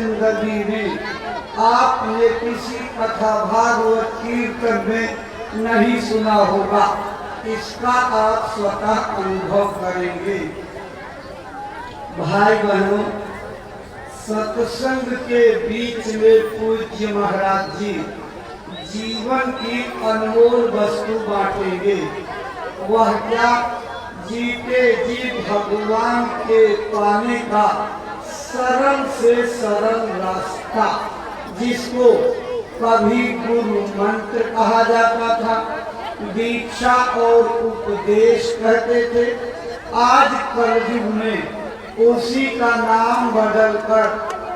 जिंदगी में आपने किसी कथा भागवत कीर्तन में नहीं सुना होगा। इसका आप स्वतः अनुभव करेंगे। भाई बहनों, सत्संग के बीच में पूज्य महाराज जी जीवन की अनमोल वस्तु बांटेंगे। वह क्या? जीते जी भगवान के पाने का सरल से सरल रास्ता, जिसको कभी गुरु मंत्र कहा जाता था, दीक्षा और उपदेश कहते थे। आज कलयुग में उसी का नाम बदलकर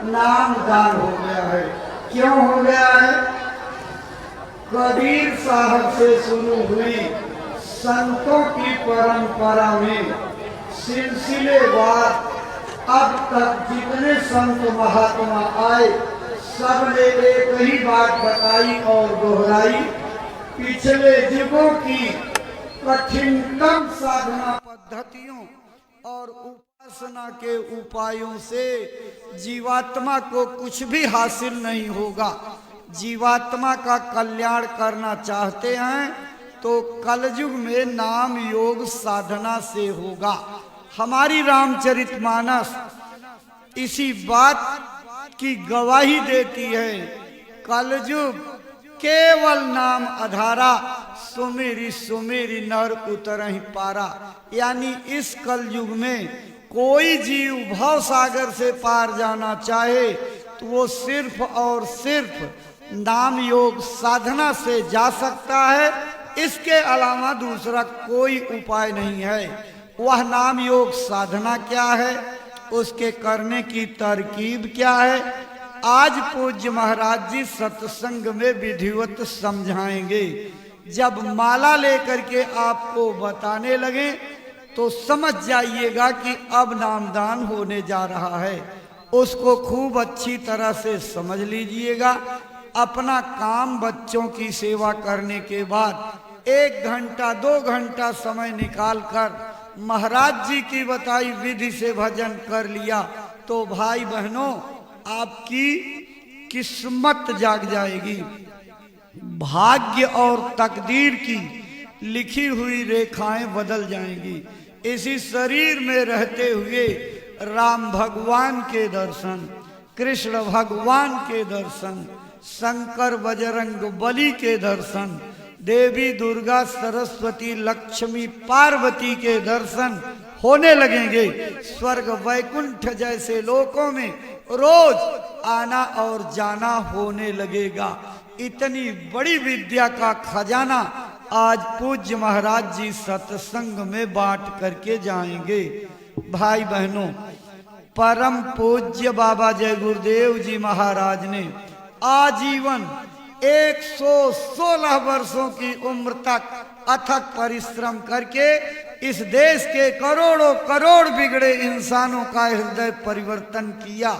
नाम दान हो गया है। क्यों हो गया है? कबीर साहब से शुरू हुई संतों की परंपरा में सिलसिलेवार अब तक जितने संत महात्मा आए, सबने एक ही बात बताई और दोहराई। पिछले युगों की कठिनतम साधना पद्धतियों और उपासना के उपायों से जीवात्मा को कुछ भी हासिल नहीं होगा। जीवात्मा का कल्याण करना चाहते हैं तो कलयुग में नाम योग साधना से होगा। हमारी रामचरितमानस इसी बात की गवाही देती है। कलयुग केवल नाम आधारा, सुमेरी सुमेरी नर उतरहि पारा। यानी इस कलयुग में कोई जीव भव सागर से पार जाना चाहे तो वो सिर्फ और सिर्फ नाम योग साधना से जा सकता है। इसके अलावा दूसरा कोई उपाय नहीं है। वह नाम योग साधना क्या है, उसके करने की तरकीब क्या है, आज पूज्य महाराज जी सत्संग में विधिवत समझाएंगे। जब माला लेकर के आपको बताने लगे तो समझ जाइएगा कि अब नामदान होने जा रहा है। उसको खूब अच्छी तरह से समझ लीजिएगा। अपना काम बच्चों की सेवा करने के बाद 1 घंटा 2 घंटा समय निकालकर महाराज जी की बताई विधि से भजन कर लिया तो भाई बहनों आपकी किस्मत जाग जाएगी। भाग्य और तकदीर की लिखी हुई रेखाएं बदल जाएंगी। इसी शरीर में रहते हुए राम भगवान के दर्शन, कृष्ण भगवान के दर्शन, शंकर बजरंग बली के दर्शन, देवी दुर्गा सरस्वती लक्ष्मी पार्वती के दर्शन होने लगेंगे। स्वर्ग वैकुंठ जैसे लोकों में रोज आना और जाना होने लगेगा। इतनी बड़ी विद्या का खजाना आज पूज्य महाराज जी सत्संग में बांट करके जाएंगे। भाई बहनों, परम पूज्य बाबा जय गुरुदेव जी महाराज ने आजीवन 116 वर्षों की उम्र तक अथक परिश्रम करके इस देश के करोड़ों करोड़ बिगड़े इंसानों का हृदय परिवर्तन किया।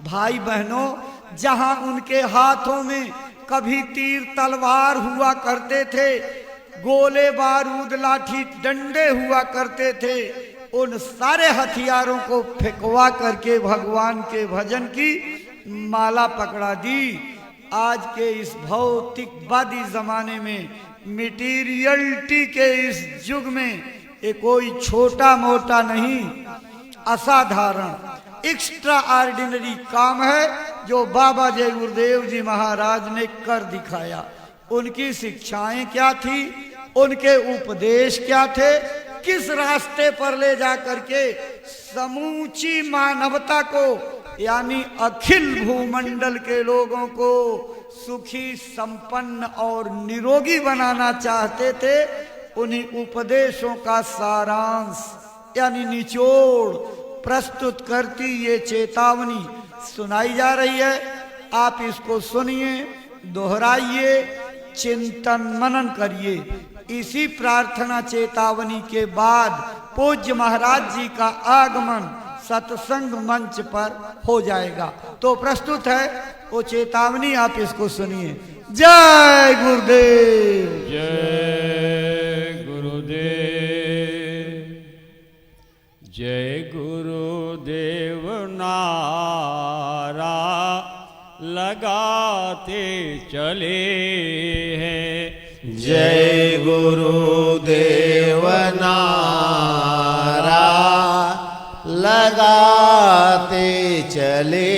भाई बहनों, जहां उनके हाथों में कभी तीर तलवार हुआ करते थे, गोले बारूद लाठी डंडे हुआ करते थे, उन सारे हथियारों को फेंकवा करके भगवान के भजन की माला पकड़ा दी। आज के इस भौतिकवादी जमाने में, मटीरियलिटी के इस युग में ये कोई छोटा मोटा नहीं, असाधारण एक्स्ट्रा ऑर्डिनरी काम है जो बाबा जय गुरुदेव जी महाराज ने कर दिखाया। उनकी शिक्षाएं क्या थी, उनके उपदेश क्या थे, किस रास्ते पर ले जा करके समूची मानवता को यानी अखिल भूमंडल के लोगों को सुखी संपन्न और निरोगी बनाना चाहते थे, उन्हीं उपदेशों का सारांश यानी निचोड़ प्रस्तुत करती ये चेतावनी सुनाई जा रही है। आप इसको सुनिए, दोहराइए, चिंतन मनन करिए। इसी प्रार्थना चेतावनी के बाद पूज्य महाराज जी का आगमन सत्संग मंच पर हो जाएगा। तो प्रस्तुत है वो चेतावनी, आप इसको सुनिए। जय गुरुदेव। जय गुरुदेव। जय गुरुदेव नारायण। लगाते चले हैं। जय गुरुदेव नारा लगाते चले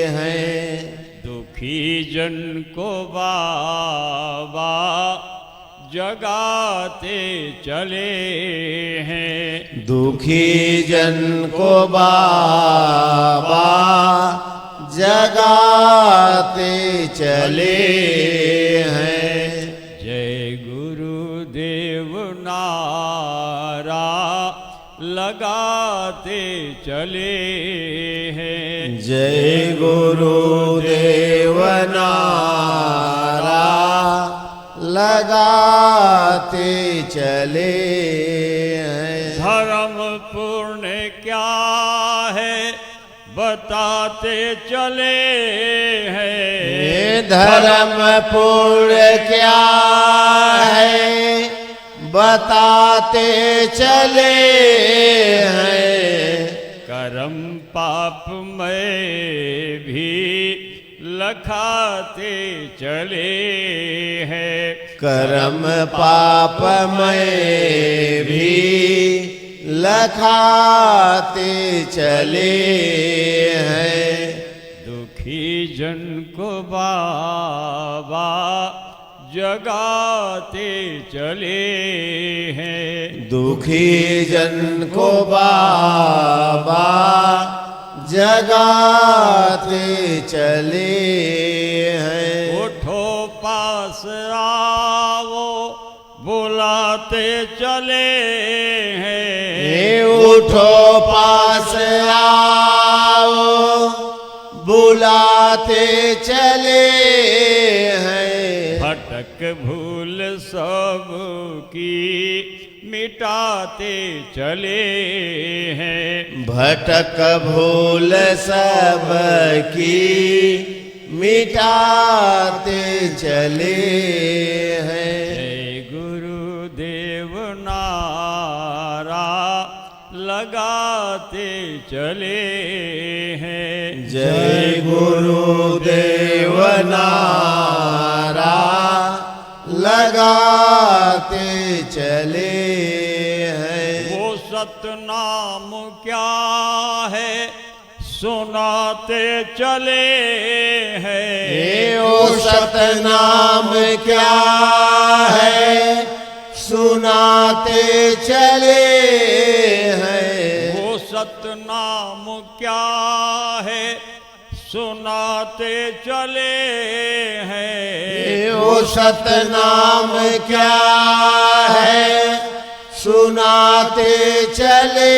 हैं। दुखी जन को बाबा जगाते चले हैं। दुखी जन को बाबा जगाते चले हैं। जय गुरुदेव नारा लगाते चले हैं। जय गुरुदेव नारा लगाते चले हैं। धर्म पूर्ण क्या है बताते चले हैं। धर्म पूर्ण क्या है बताते चले हैं। कर्म पाप में भी लखाते चले हैं। कर्म पाप में भी लखाते चले हैं। दुखी जन को बाबा जगाते चले हैं। दुखी जन को बाबा जगाते चले हैं। उठो पास आओ बुलाते चले हैं। उठो पास आओ बुलाते चले हैं। भटक भूल सब की मिटाते चले हैं। भटक भूल सब की मिटाते चले हैं। जय गुरुदेव नारा लगाते चले हैं। जय गुरुदेव नारा लगाते चले हैं। वो सतनाम क्या है सुनाते चले हैं। ओ सतनाम क्या है सुनाते चले हैं। वो सतनाम क्या है सुनाते चले हैं। ओ सतनाम क्या है सुनाते चले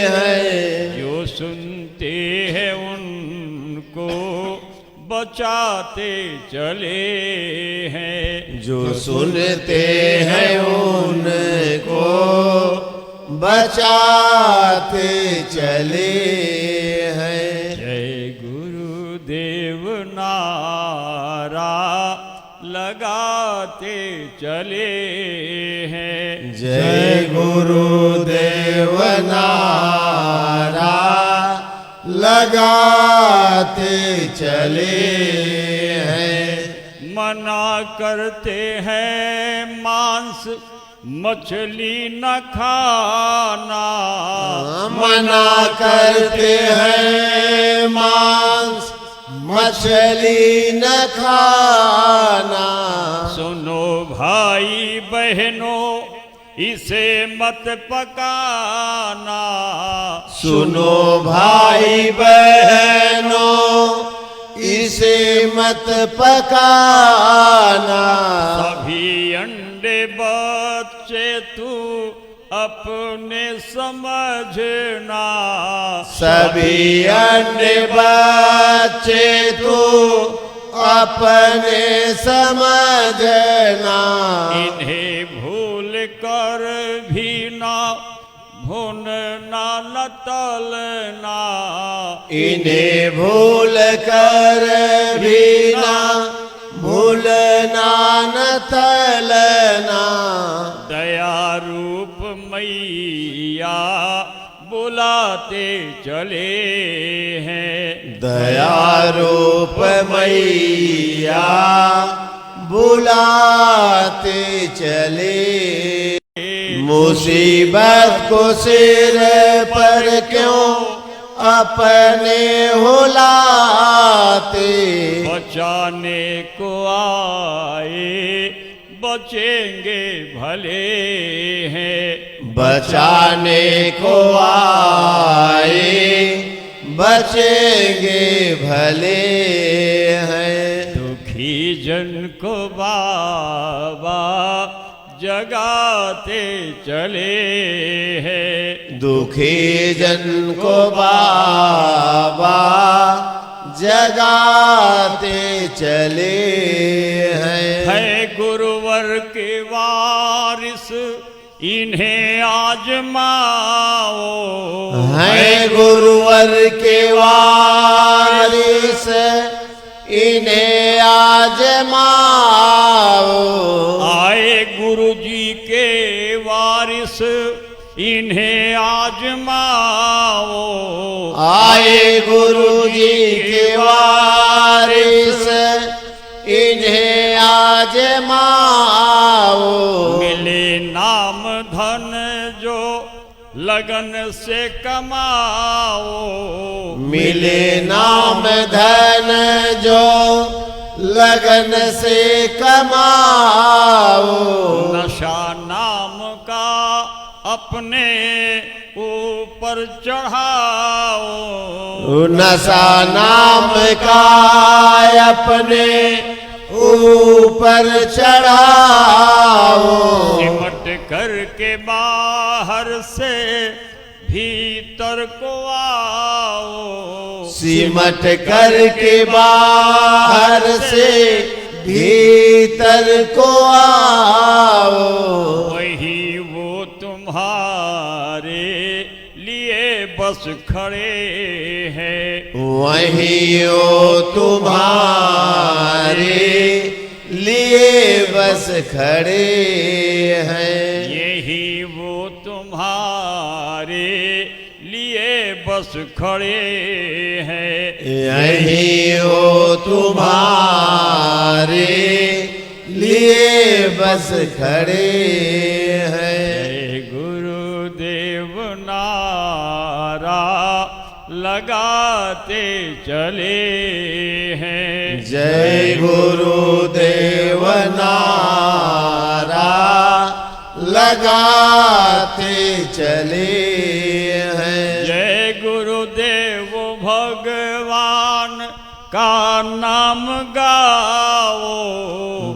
हैं। जो सुनते हैं उनको बचाते चले हैं। जो सुनते हैं उनको बचाते चले हैं। जय गुरुदेव नारा लगाते चले हैं। जय गुरुदेव नारा लगाते चले हैं। मना करते हैं मांस मछली न खाना। मना करते हैं मांस मछली न खाना। सुनो भाई बहनों इसे मत पकाना। सुनो भाई बहनों इसे मत पकाना। सभी अंडे बच्चे तू अपने समझना। सभी अंडे बच्चे तू अपने समझना। इन्हें भूल कर भी ना भूनना न तलना। इन्हें भूल कर भी ना भूलना न तलना। दया रूप मैया बुलाते चले हैं। दया रूप मैया बुलाते चले, मुसीबत को सिर पर क्यों अपने हुलाते, बचाने को आए बचेंगे भले हैं। बचाने को आए बचेंगे भले हैं। दुखी जन को बाबा जगाते चले हैं। दुखी जन को बाबा जगाते चले हैं। है गुरुवर के वारिस इन्हें आजमाओ, है गुरुवर के वारिस इन्हें आजमाओ। आए गुरु जी के वारिस इन्हें आजमाओ। आए गुरु जी के वारिस इन्हें आजमाओ। मिले नाम धन जो लगन से कमाओ, मिले नाम धन जो लगन से कमाओ। नशा नाम का अपने ऊपर चढ़ाओ, नशा नाम का अपने ऊपर चढ़ाओ। सिमट करके बाहर से भीतर को आओ, सिमट करके बाहर से भीतर को आओ। वही वो तुम्हारे लिए बस खड़े हैं। वही वो तुम्हारे लिए बस खड़े हैं। यही वो तुम्हारे लिए बस खड़े हैं। यही वो तुम्हारे लिए बस खड़े हैं। जय गुरुदेव नारा लगाते चले हैं। जय गुरुदेव नारा लगाते चले हैं। जय गुरुदेव भगवान का नाम गाओ।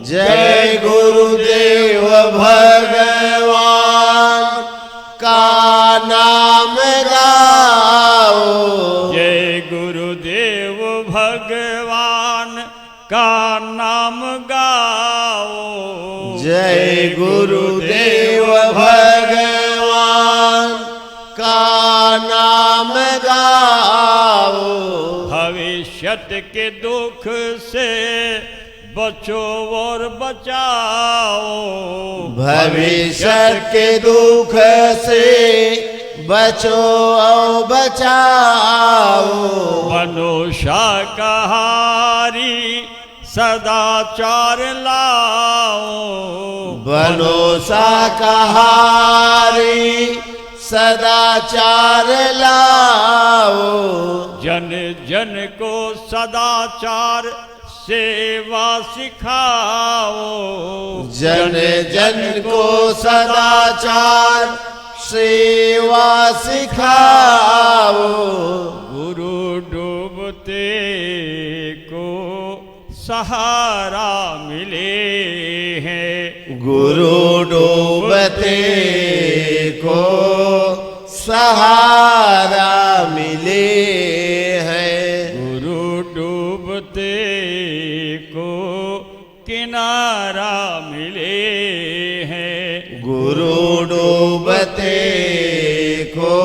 जय गुरुदेव भगवान का नाम गाओ। जय गुरुदेव भगवान का नाम गाओ। जय गुरुदेव भगवान का नाम गाओ। भविष्यत के दुख से बचो और बचाओ। भविष्य के दुख से बचो और बचाओ। बनो शाकाहारी सदाचार लाओ। बनो शाकाहारी सदाचार लाओ। जन जन को सदाचार सेवा सिखाओ। जन जन को सदाचार सेवा सिखाओ। गुरु डूबते को सहारा मिले हैं। गुरु डूबते को सहारा मिले हैं। गुरु डूबते को किनारा मिले हैं। गुरु डूबते को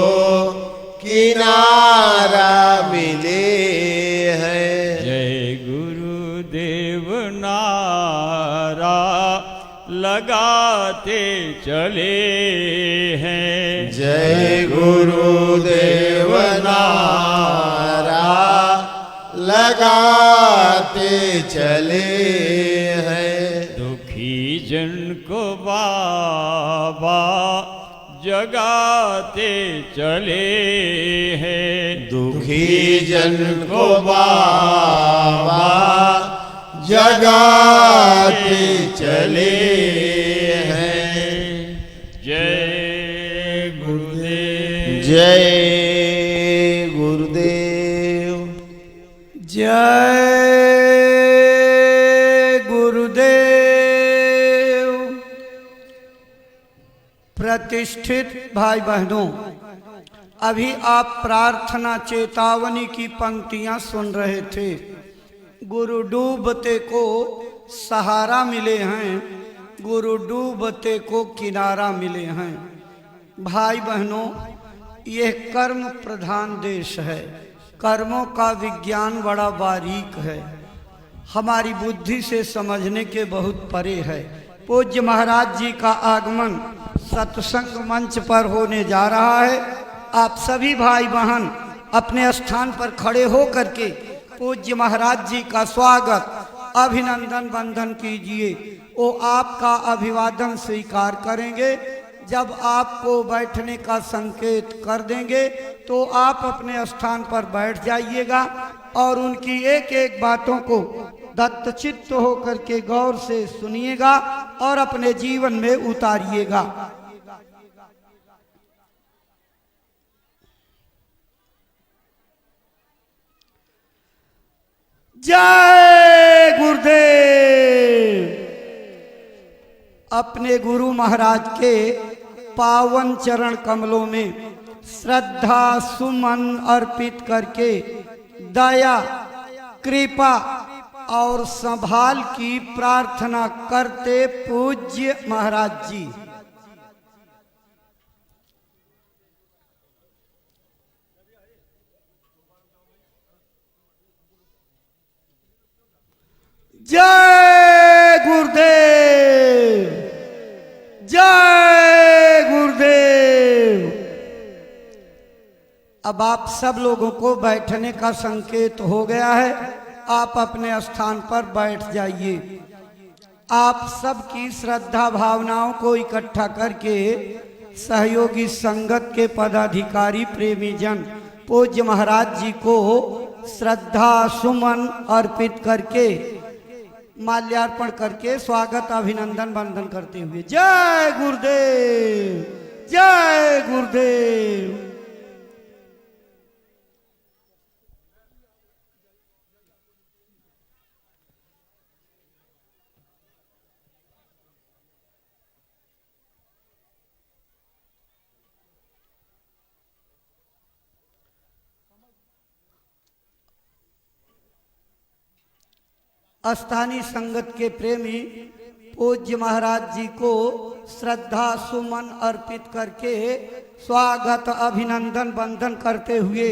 किनारा मिले हैं। जय गुरुदेव नारा लगाते चले हैं। जय गुरुदेव नारा लगाते चले हैं। दुखी जन को बाबा जगाते चले हैं। दुखी जन को बाबा जगाते चले हैं। जय गुरुदेव। जय गुरुदेव। जय गुरुदेव। प्रतिष्ठित भाई बहनों, अभी आप प्रार्थना चेतावनी की पंक्तियां सुन रहे थे। गुरु डूबते को सहारा मिले हैं, गुरु डूबते को किनारा मिले हैं। भाई बहनों, यह कर्म प्रधान देश है। कर्मों का विज्ञान बड़ा बारीक है, हमारी बुद्धि से समझने के बहुत परे है। पूज्य महाराज जी का आगमन सत्संग मंच पर होने जा रहा है। आप सभी भाई बहन अपने स्थान पर खड़े हो करके पूज्य महाराज जी का स्वागत अभिनंदन वंदन कीजिए। वो आपका अभिवादन स्वीकार करेंगे। जब आपको बैठने का संकेत कर देंगे तो आप अपने स्थान पर बैठ जाइएगा और उनकी एक एक बातों को दत्तचित्त होकर के गौर से सुनिएगा और अपने जीवन में उतारिएगा। जय गुरुदेव। अपने गुरु महाराज के पावन चरण कमलों में श्रद्धा सुमन अर्पित करके दया कृपा और संभाल की प्रार्थना करते पूज्य महाराज जी। जय गुरुदेव। जय गुरुदेव। अब आप सब लोगों को बैठने का संकेत हो गया है। आप अपने स्थान पर बैठ जाइए। आप सबकी श्रद्धा भावनाओं को इकट्ठा करके सहयोगी संगत के पदाधिकारी प्रेमी जन पूज्य महाराज जी को श्रद्धा सुमन अर्पित करके माल्यार्पण करके स्वागत अभिनंदन वंदन करते हुए जय गुरुदेव। जय गुरुदेव। स्थानीय संगत के प्रेमी पूज्य महाराज जी को श्रद्धा सुमन अर्पित करके स्वागत अभिनंदन वंदन करते हुए,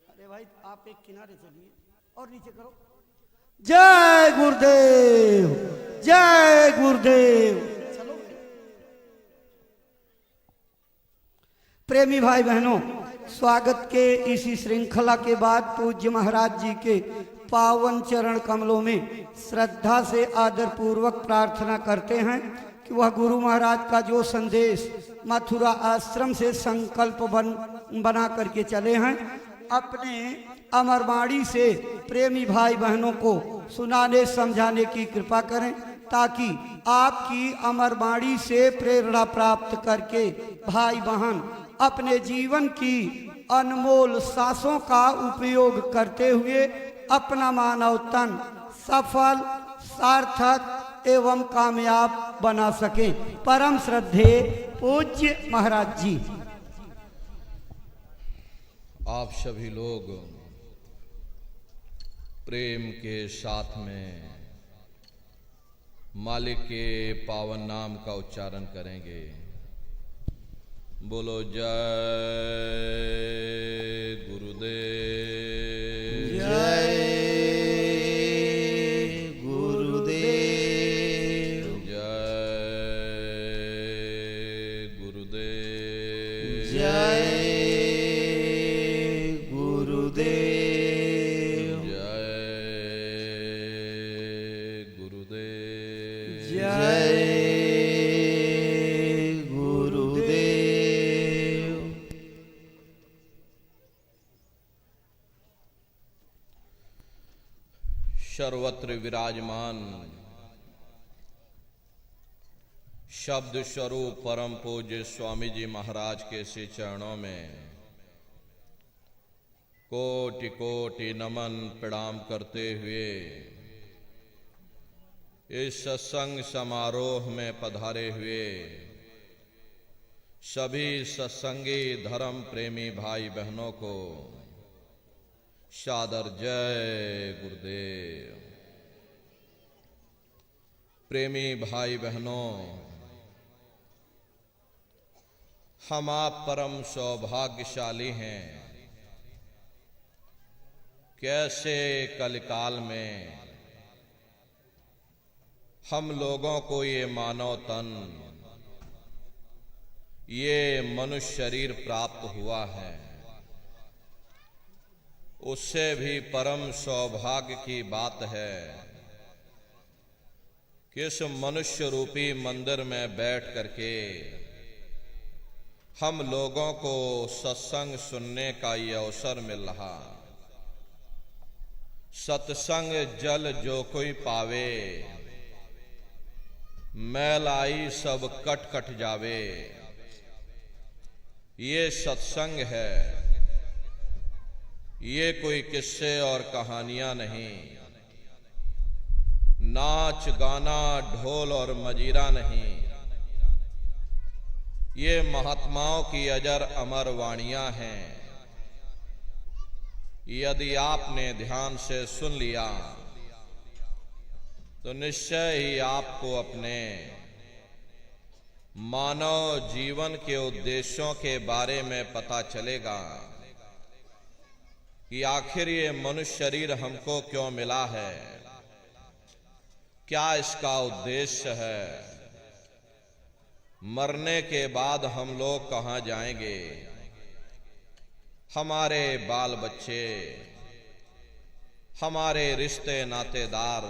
अरे भाई आप एक किनारे चलिए और नीचे करो। जय गुरुदेव। जय गुरुदेव। चलो प्रेमी भाई बहनों, स्वागत के इसी श्रृंखला के बाद पूज्य महाराज जी के पावन चरण कमलों में श्रद्धा से आदर पूर्वक प्रार्थना करते हैं कि वह गुरु महाराज का जो संदेश मथुरा आश्रम से संकल्प बना करके चले हैं, अपने अमरवाणी से प्रेमी भाई बहनों को सुनाने समझाने की कृपा करें, ताकि आपकी अमरवाणी से प्रेरणा प्राप्त करके भाई बहन अपने जीवन की अनमोल सांसों का उपयोग करते हुए अपना मानव तन सफल सार्थक एवं कामयाब बना सके। परम श्रद्धे पूज्य महाराज जी। आप सभी लोग प्रेम के साथ में मालिक के पावन नाम का उच्चारण करेंगे। बोलो जय गुरुदेव। जय गुरुदेव। गुरुदेव जय गुरुदेव जय गुरुदेव। सर्वत्र विराजमान शब्द स्वरूप परम पूज्य स्वामी जी महाराज के श्री चरणों में कोटि कोटि नमन प्रणाम करते हुए इस सत्संग समारोह में पधारे हुए सभी सत्संगी धर्म प्रेमी भाई बहनों को सादर जय गुरुदेव। प्रेमी भाई बहनों, हम आप परम सौभाग्यशाली हैं। कैसे कलिकाल में हम लोगों को ये मानव तन, ये मनुष्य शरीर प्राप्त हुआ है। उससे भी परम सौभाग्य की बात है कि इस मनुष्य रूपी मंदिर में बैठ करके हम लोगों को सत्संग सुनने का ये अवसर मिल रहा। सत्संग जल जो कोई पावे, मैल आई सब कट कट जावे। ये सत्संग है, ये कोई किस्से और कहानियां नहीं, नाच गाना ढोल और मजीरा नहीं। ये महात्माओं की अजर अमर वाणियां हैं। यदि आपने ध्यान से सुन लिया तो निश्चय ही आपको अपने मानव जीवन के उद्देश्यों के बारे में पता चलेगा कि आखिर ये मनुष्य शरीर हमको क्यों मिला है, क्या इसका उद्देश्य है, मरने के बाद हम लोग कहाँ जाएंगे, हमारे बाल बच्चे, हमारे रिश्ते नातेदार,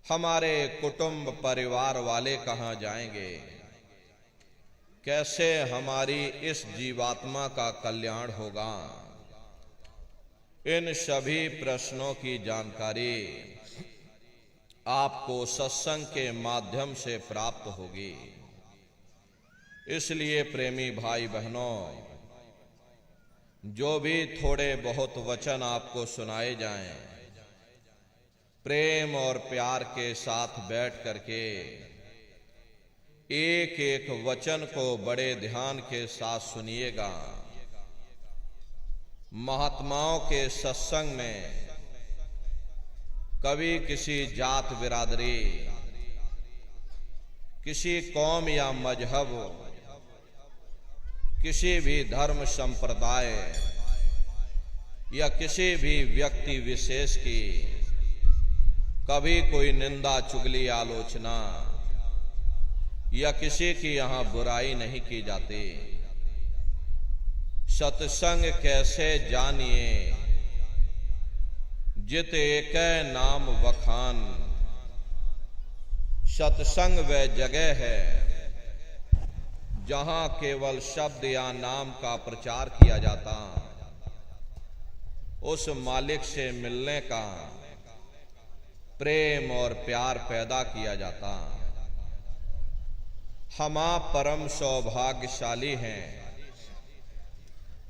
हमारे कुटुंब परिवार वाले कहाँ जाएंगे, कैसे हमारी इस जीवात्मा का कल्याण होगा। इन सभी प्रश्नों की जानकारी आपको सत्संग के माध्यम से प्राप्त होगी। इसलिए प्रेमी भाई बहनों, जो भी थोड़े बहुत वचन आपको सुनाए जाएं, प्रेम और प्यार के साथ बैठ करके एक एक वचन को बड़े ध्यान के साथ सुनिएगा। महात्माओं के सत्संग में कभी किसी जात बिरादरी, किसी कौम या मजहब, किसी भी धर्म संप्रदाय या किसी भी व्यक्ति विशेष की कभी कोई निंदा चुगली आलोचना या किसी की यहाँ बुराई नहीं की जाती। सत्संग कैसे जानिए, जित एक नाम वखान। सत्संग वह जगह है जहां केवल शब्द या नाम का प्रचार किया जाता, उस मालिक से मिलने का प्रेम और प्यार पैदा किया जाता। हम आप परम सौभाग्यशाली हैं।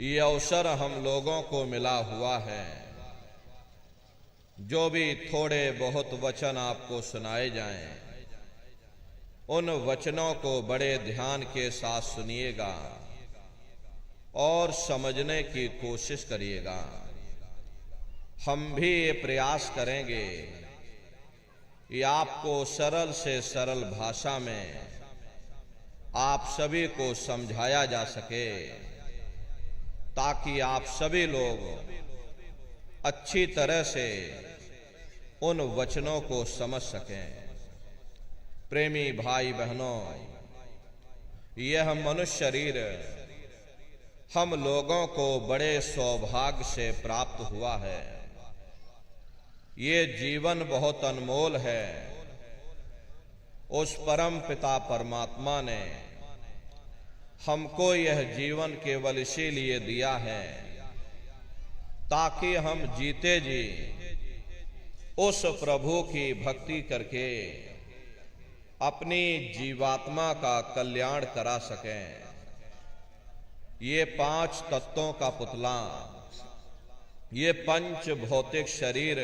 ये अवसर हम लोगों को मिला हुआ है। जो भी थोड़े बहुत वचन आपको सुनाए जाएं, उन वचनों को बड़े ध्यान के साथ सुनिएगा और समझने की कोशिश करिएगा। हम भी ये प्रयास करेंगे कि आपको सरल से सरल भाषा में आप सभी को समझाया जा सके, ताकि आप सभी लोग अच्छी तरह से उन वचनों को समझ सकें। प्रेमी भाई बहनों, यह मनुष्य शरीर हम लोगों को बड़े सौभाग्य से प्राप्त हुआ है। ये जीवन बहुत अनमोल है। उस परम पिता परमात्मा ने हमको यह जीवन केवल इसीलिए दिया है ताकि हम जीते जी उस प्रभु की भक्ति करके अपनी जीवात्मा का कल्याण करा सकें। ये 5 तत्वों का पुतला, ये पंच भौतिक शरीर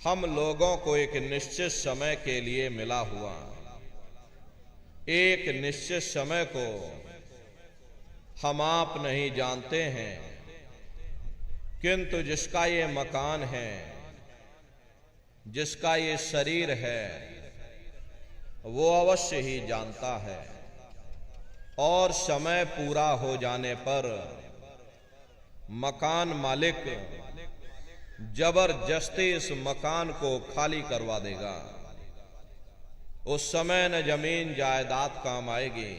हम लोगों को एक निश्चित समय के लिए मिला हुआ। एक निश्चित समय को हम आप नहीं जानते हैं, किंतु जिसका ये मकान है, जिसका ये शरीर है, वो अवश्य ही जानता है। और समय पूरा हो जाने पर मकान मालिक जबरदस्ती इस मकान को खाली करवा देगा। उस समय न जमीन जायदाद काम आएगी,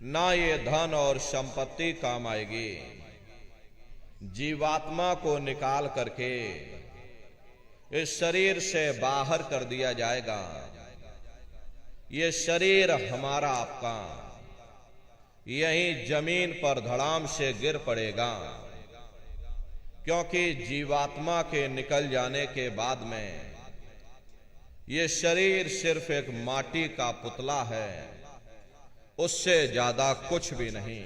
ना ये धन और संपत्ति काम आएगी। जीवात्मा को निकाल करके इस शरीर से बाहर कर दिया जाएगा। ये शरीर हमारा आपका यहीं जमीन पर धड़ाम से गिर पड़ेगा, क्योंकि जीवात्मा के निकल जाने के बाद में ये शरीर सिर्फ एक माटी का पुतला है, उससे ज्यादा कुछ भी नहीं।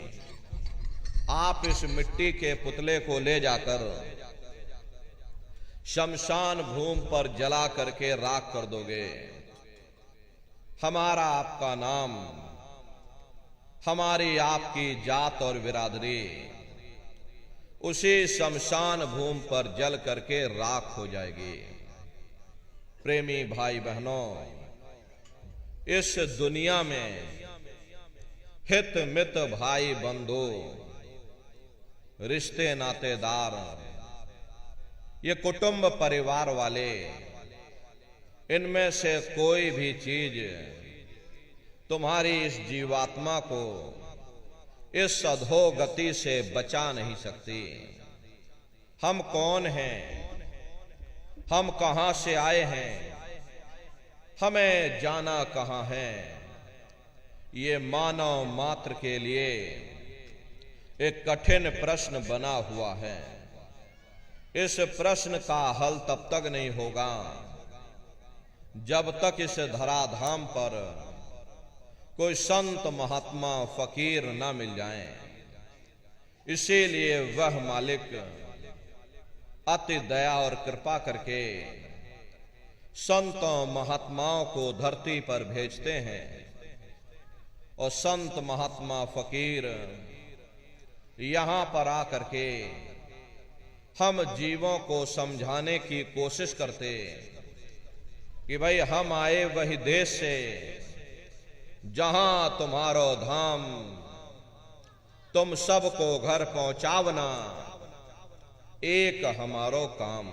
आप इस मिट्टी के पुतले को ले जाकर शमशान भूमि पर जला करके राख कर दोगे। हमारा आपका नाम, हमारी आपकी जात और बिरादरी उसी शमशान भूमि पर जल करके राख हो जाएगी। प्रेमी भाई बहनों, इस दुनिया में हित मित भाई बंधु रिश्ते नातेदार, ये कुटुंब परिवार वाले, इनमें से कोई भी चीज तुम्हारी इस जीवात्मा को इस अधोगति से बचा नहीं सकती। हम कौन हैं, हम कहां से आए हैं, हमें जाना कहां है, ये मानव मात्र के लिए एक कठिन प्रश्न बना हुआ है। इस प्रश्न का हल तब तक नहीं होगा जब तक इस धराधाम पर कोई संत महात्मा फकीर ना मिल जाएं। इसीलिए वह मालिक अति दया और कृपा करके संतों महात्माओं को धरती पर भेजते हैं, और संत महात्मा फकीर यहां पर आकर के हम जीवों को समझाने की कोशिश करते कि भाई हम आए वही देश से जहां तुम्हारो धाम, तुम सबको घर पहुंचावना एक हमारो काम।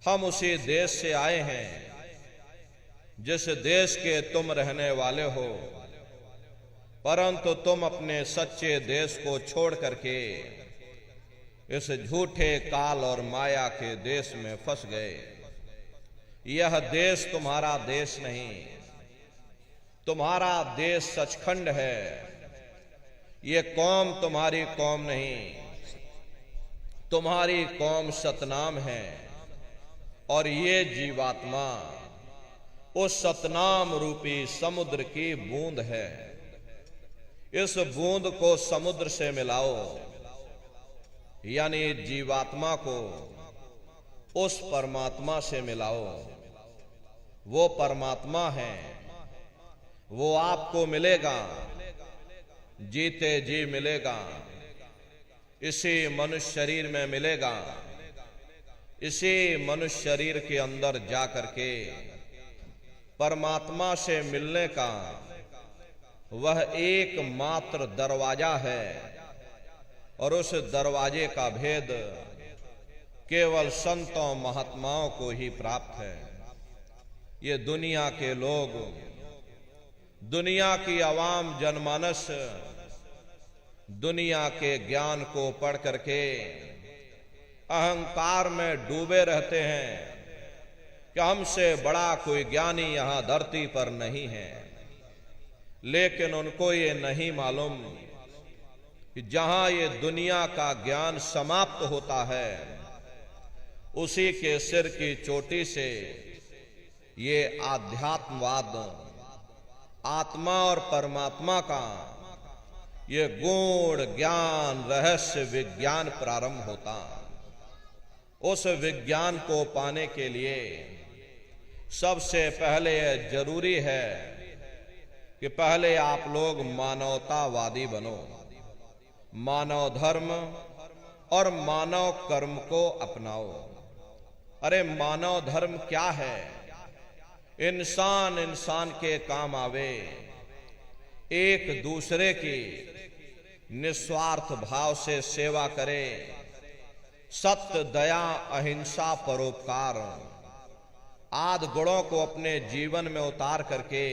हम उसी देश से आए हैं जिस देश के तुम रहने वाले हो, परंतु तुम अपने सच्चे देश को छोड़ करके इस झूठे काल और माया के देश में फंस गए। यह देश तुम्हारा देश नहीं, तुम्हारा देश सचखंड है। ये कौम तुम्हारी कौम नहीं, तुम्हारी कौम सतनाम है, और ये जीवात्मा उस सतनाम रूपी समुद्र की बूंद है। इस बूंद को समुद्र से मिलाओ, यानी जीवात्मा को उस परमात्मा से मिलाओ। वो परमात्मा है, वो आपको मिलेगा, जीते जी मिलेगा, इसी मनुष्य शरीर में मिलेगा। इसी मनुष्य शरीर के अंदर जा करके परमात्मा से मिलने का वह एकमात्र दरवाजा है, और उस दरवाजे का भेद केवल संतों महात्माओं को ही प्राप्त है। ये दुनिया के लोग, दुनिया की आवाम जनमानस दुनिया के ज्ञान को पढ़ करके अहंकार में डूबे रहते हैं कि हमसे बड़ा कोई ज्ञानी यहां धरती पर नहीं है। लेकिन उनको ये नहीं मालूम कि जहां ये दुनिया का ज्ञान समाप्त होता है, उसी के सिर की चोटी से ये आध्यात्मवाद, आत्मा और परमात्मा का ये गूढ़ ज्ञान, रहस्य विज्ञान प्रारंभ होता। उस विज्ञान को पाने के लिए सबसे पहले यह जरूरी है कि पहले आप लोग मानवतावादी बनो, मानव धर्म और मानव कर्म को अपनाओ। अरे मानव धर्म क्या है? इंसान इंसान के काम आवे, एक दूसरे की निस्वार्थ भाव से सेवा करे, सत्य, दया, अहिंसा, परोपकार आदि गुणों को अपने जीवन में उतार करके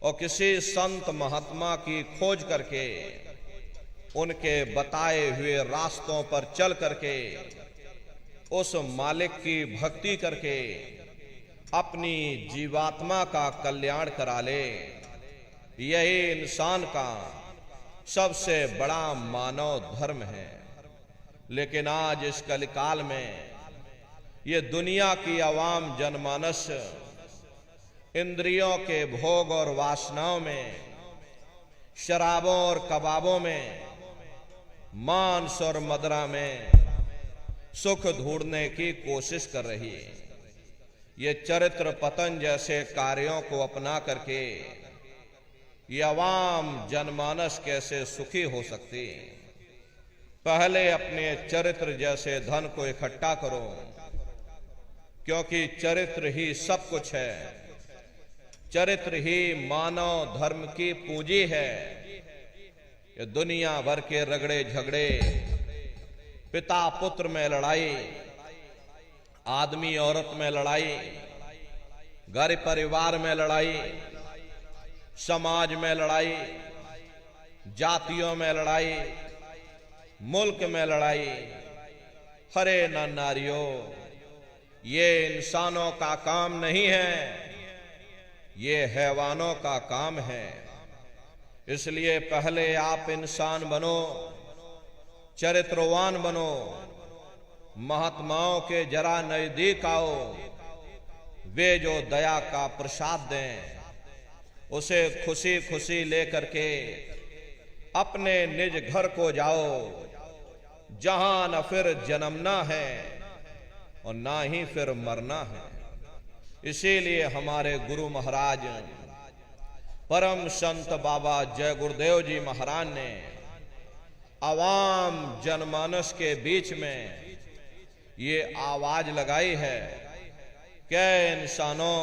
और किसी संत महात्मा की खोज करके उनके बताए हुए रास्तों पर चल करके उस मालिक की भक्ति करके अपनी जीवात्मा का कल्याण करा ले, यही इंसान का सबसे बड़ा मानव धर्म है। लेकिन आज इस कलिकाल में ये दुनिया की आवाम जनमानस इंद्रियों के भोग और वासनाओं में, शराबों और कबाबों में, मांस और मदिरा में सुख ढूंढने की कोशिश कर रही है। ये चरित्र पतन जैसे कार्यों को अपना करके ये अवाम जनमानस कैसे सुखी हो सकती? पहले अपने चरित्र जैसे धन को इकट्ठा करो, क्योंकि चरित्र ही सब कुछ है। चरित्र ही मानव धर्म की पूंजी है। ये दुनिया भर के रगड़े झगड़े, पिता पुत्र में लड़ाई, आदमी औरत में लड़ाई, घर परिवार में लड़ाई, समाज में लड़ाई, जातियों में लड़ाई, मुल्क में लड़ाई। हरे न नारियों, ये इंसानों का काम नहीं है, ये हैवानों का काम है। इसलिए पहले आप इंसान बनो, चरित्रवान बनो, महात्माओं के जरा नजदीक आओ। वे जो दया का प्रसाद दें, उसे खुशी खुशी लेकर के अपने निज घर को जाओ, जहां न फिर जन्मना है और ना ही फिर मरना है। इसीलिए हमारे गुरु महाराज परम संत बाबा जय गुरुदेव जी महाराज ने आवाम जनमानस के बीच में ये आवाज लगाई है कि इंसानों,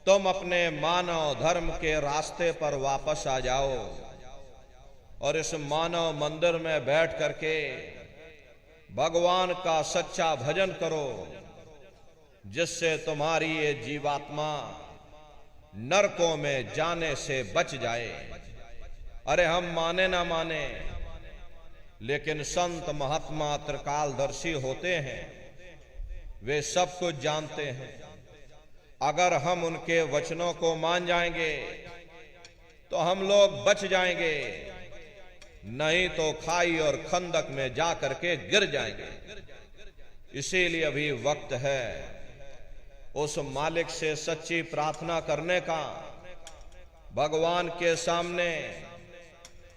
तुम अपने मानव धर्म के रास्ते पर वापस आ जाओ और इस मानव मंदिर में बैठ करके भगवान का सच्चा भजन करो, जिससे तुम्हारी ये जीवात्मा नरकों में जाने से बच जाए। अरे हम माने ना माने, लेकिन संत महात्मा त्रिकालदर्शी होते हैं, वे सब कुछ जानते हैं। अगर हम उनके वचनों को मान जाएंगे तो हम लोग बच जाएंगे, नहीं तो खाई और खंदक में जा करके गिर जाएंगे। इसीलिए अभी वक्त है उस मालिक से सच्ची प्रार्थना करने का, भगवान के सामने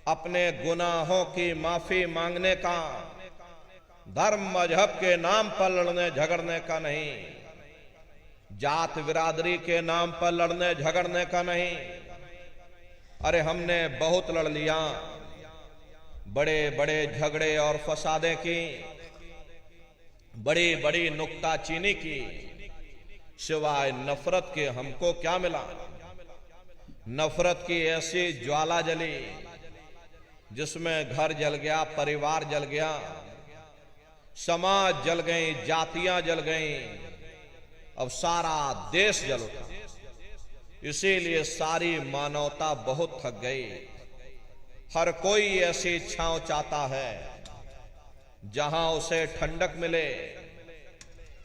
अपने गुनाहों की माफी मांगने का, धर्म मजहब के नाम पर लड़ने झगड़ने का नहीं, जात बिरादरी के नाम पर लड़ने झगड़ने का नहीं। अरे हमने बहुत लड़ लिया, बड़े बड़े झगड़े और फसादे की, बड़ी बड़ी नुक्ताचीनी की, सिवाय नफरत के हमको क्या मिला? नफरत की ऐसी ज्वाला जली जिसमें घर जल गया, परिवार जल गया, समाज जल गई, जातियां जल गई, अब सारा देश जल उठा। इसीलिए सारी मानवता बहुत थक गई। हर कोई ऐसी छांव चाहता है जहां उसे ठंडक मिले,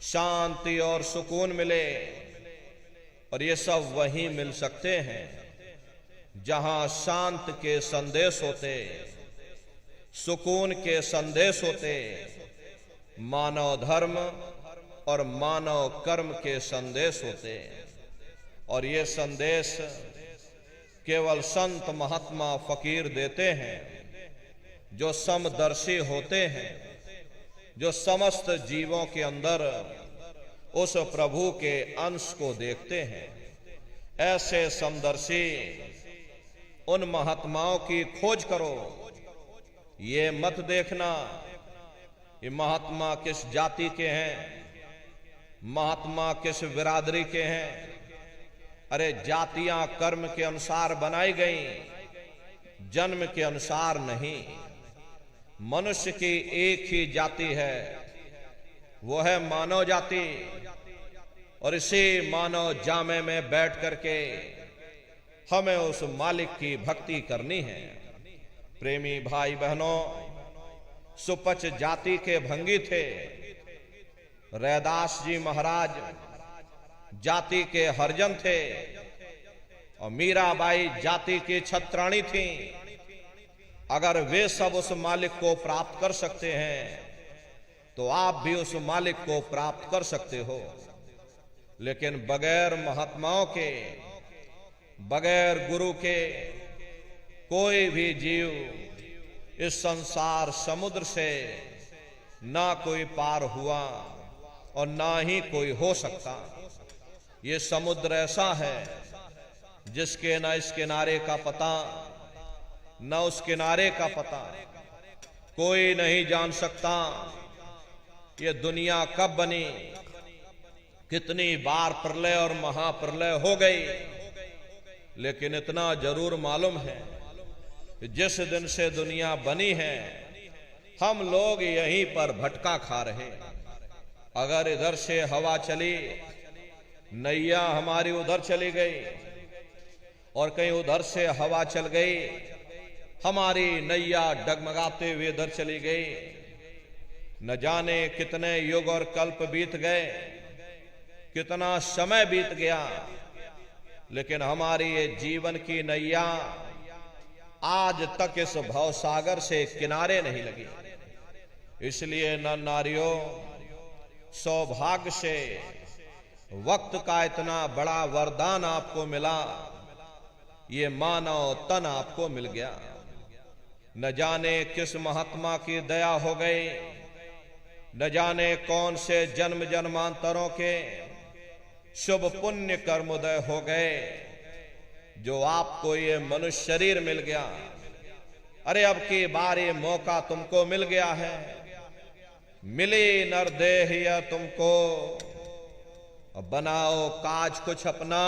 शांति और सुकून मिले, और ये सब वहीं मिल सकते हैं जहां शांत के संदेश होते, सुकून के संदेश होते, मानव धर्म और मानव कर्म के संदेश होते। और ये संदेश केवल संत महात्मा फकीर देते हैं जो समदर्शी होते हैं, जो समस्त जीवों के अंदर उस प्रभु के अंश को देखते हैं। ऐसे समदर्शी उन महात्माओं की खोज करो। ये मत देखना ये महात्मा किस जाति के हैं, महात्मा किस बिरादरी के हैं। अरे जातियां कर्म के अनुसार बनाई गई, जन्म के अनुसार नहीं। मनुष्य की एक ही जाति है, वो है मानव जाति। और इसी मानव जामे में बैठ करके हमें उस मालिक की भक्ति करनी है। प्रेमी भाई बहनों, सुपच जाति के भंगी थे। रैदास जी महाराज जाति के हरजन थे और मीराबाई जाति की छत्राणी थी। अगर वे सब उस मालिक को प्राप्त कर सकते हैं तो आप भी उस मालिक को प्राप्त कर सकते हो। लेकिन बगैर महात्माओं के, बगैर गुरु के कोई भी जीव इस संसार समुद्र से ना कोई पार हुआ और ना ही कोई हो सकता। ये समुद्र ऐसा है जिसके ना इस किनारे का पता न उस किनारे का पता। कोई नहीं जान सकता ये दुनिया कब बनी, कितनी बार प्रलय और महाप्रलय हो गई। लेकिन इतना जरूर मालूम है कि जिस दिन से दुनिया बनी है हम लोग यहीं पर भटका खा रहे। अगर इधर से हवा चली, नैया हमारी उधर चली गई, और कहीं उधर से हवा चल गई, हमारी नैया डगमगाते हुए इधर चली गई। न जाने कितने युग और कल्प बीत गए, कितना समय बीत गया, लेकिन हमारी ये जीवन की नैया आज तक इस भवसागर से किनारे नहीं लगी। इसलिए नर नारियों, सौभाग्य से वक्त का इतना बड़ा वरदान आपको मिला, ये मानव तन आपको मिल गया। न जाने किस महात्मा की दया हो गई, न जाने कौन से जन्म जन्मांतरों के शुभ पुण्य कर्मोदय हो गए जो आपको ये मनुष्य शरीर मिल गया। अरे अब की बार ये मौका तुमको मिल गया है, मिली नर देह या तुमको, अब बनाओ काज कुछ अपना,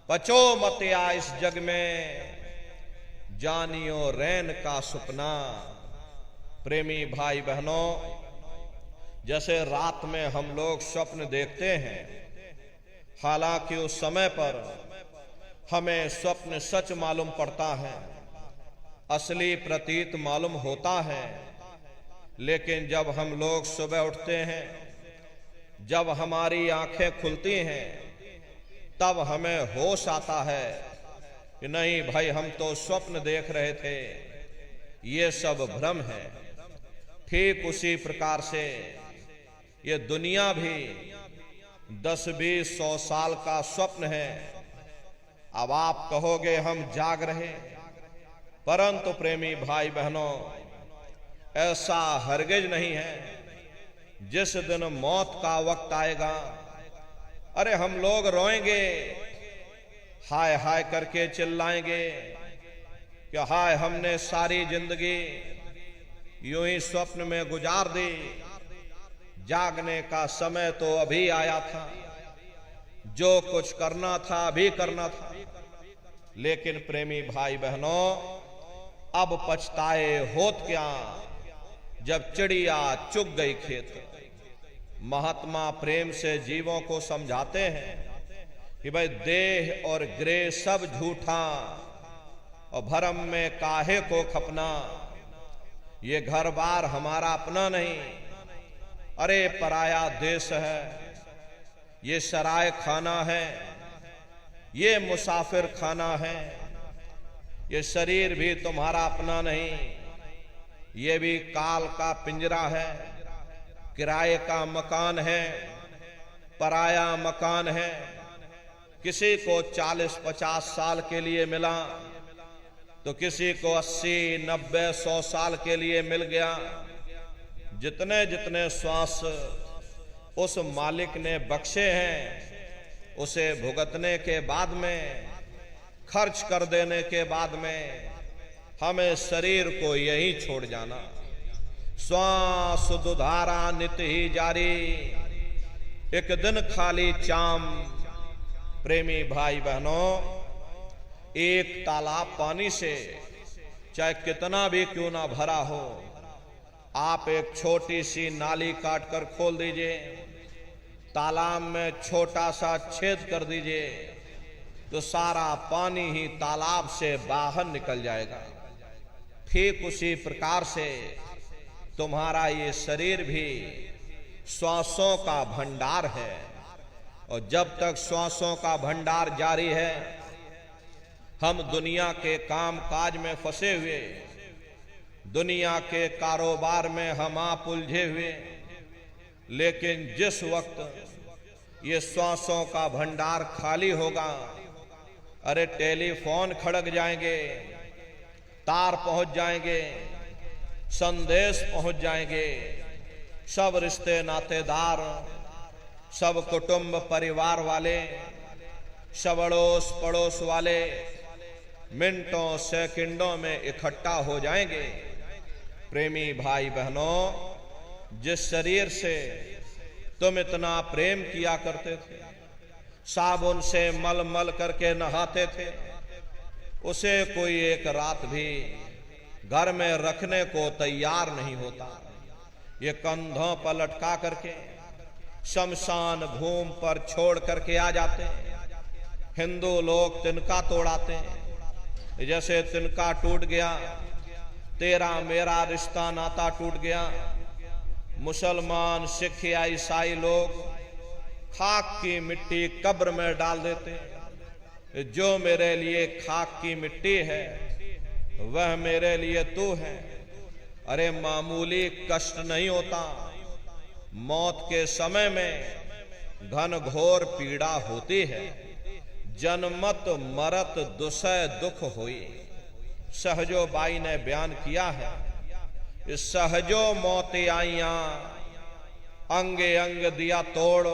पचो मत या इस जग में, जानियो रैन का सुपना। प्रेमी भाई बहनों, जैसे रात में हम लोग स्वप्न देखते हैं, हालांकि उस समय पर हमें स्वप्न सच मालूम पड़ता है, असली प्रतीत मालूम होता है। लेकिन जब हम लोग सुबह उठते हैं, जब हमारी आंखें खुलती हैं, तब हमें होश आता है कि नहीं भाई, हम तो स्वप्न देख रहे थे, ये सब भ्रम है। ठीक उसी प्रकार से ये दुनिया भी 10-20-100 साल का स्वप्न है। अब आप कहोगे हम जाग रहे, परंतु प्रेमी भाई बहनों, ऐसा हरगिज नहीं है। जिस दिन मौत का वक्त आएगा, अरे हम लोग रोएंगे, हाय हाय करके चिल्लाएंगे कि हाय हमने सारी जिंदगी यूं ही स्वप्न में गुजार दी, जागने का समय तो अभी आया था, जो कुछ करना था अभी करना था। लेकिन प्रेमी भाई बहनों, अब पछताए होत क्या जब चिड़िया चुग गई खेत। महात्मा प्रेम से जीवों को समझाते हैं कि भाई देह और ग्रह सब झूठा और भरम में काहे को खपना, ये घर बार हमारा अपना नहीं, अरे पराया देश है, ये सराय खाना है, ये मुसाफिर खाना है, ये शरीर भी तुम्हारा अपना नहीं, ये भी काल का पिंजरा है, किराए का मकान है, पराया मकान है। किसी को 40-50 साल के लिए मिला तो किसी को 80-90-100 साल के लिए मिल गया। जितने जितने श्वास उस मालिक ने बख्शे हैं, उसे भुगतने के बाद में, खर्च कर देने के बाद में हमें शरीर को यही छोड़ जाना। श्वास दुधारा नित्य ही जारी, एक दिन खाली चाम। प्रेमी भाई बहनों, एक तालाब पानी से चाहे कितना भी क्यों ना भरा हो, आप एक छोटी सी नाली काट कर खोल दीजिए, तालाब में छोटा सा छेद कर दीजिए, तो सारा पानी ही तालाब से बाहर निकल जाएगा। ठीक उसी प्रकार से तुम्हारा ये शरीर भी श्वासों का भंडार है, और जब तक श्वासों का भंडार जारी है, हम दुनिया के काम काज में फंसे हुए, दुनिया के कारोबार में हम आप उलझे हुए। लेकिन जिस वक्त ये श्वासों का भंडार खाली होगा, अरे टेलीफोन खड़क जाएंगे, तार पहुंच जाएंगे, संदेश पहुंच जाएंगे, सब रिश्ते नातेदार, सब कुटुंब परिवार वाले, सब अड़ोस पड़ोस वाले मिनटों सेकंडों में इकट्ठा हो जाएंगे। प्रेमी भाई बहनों, जिस शरीर से तुम इतना प्रेम किया करते थे, साबुन से मल मल करके नहाते थे, उसे कोई एक रात भी घर में रखने को तैयार नहीं होता। ये कंधों पर लटका करके शमशान भूमि पर छोड़ करके आ जाते हैं। हिंदू लोग तिनका तोड़ाते हैं, जैसे तिनका टूट गया, तेरा मेरा रिश्ता नाता टूट गया। मुसलमान, सिख या ईसाई लोग खाक की मिट्टी कब्र में डाल देते हैं। जो मेरे लिए खाक की मिट्टी है, वह मेरे लिए तू है। अरे मामूली कष्ट नहीं होता, मौत के समय में घन घोर पीड़ा होती है। जन्मत मरत दुसह दुख हुई, सहजो बाई ने बयान किया है। इस सहजो मौत आइया, अंगे अंग दिया तोड़,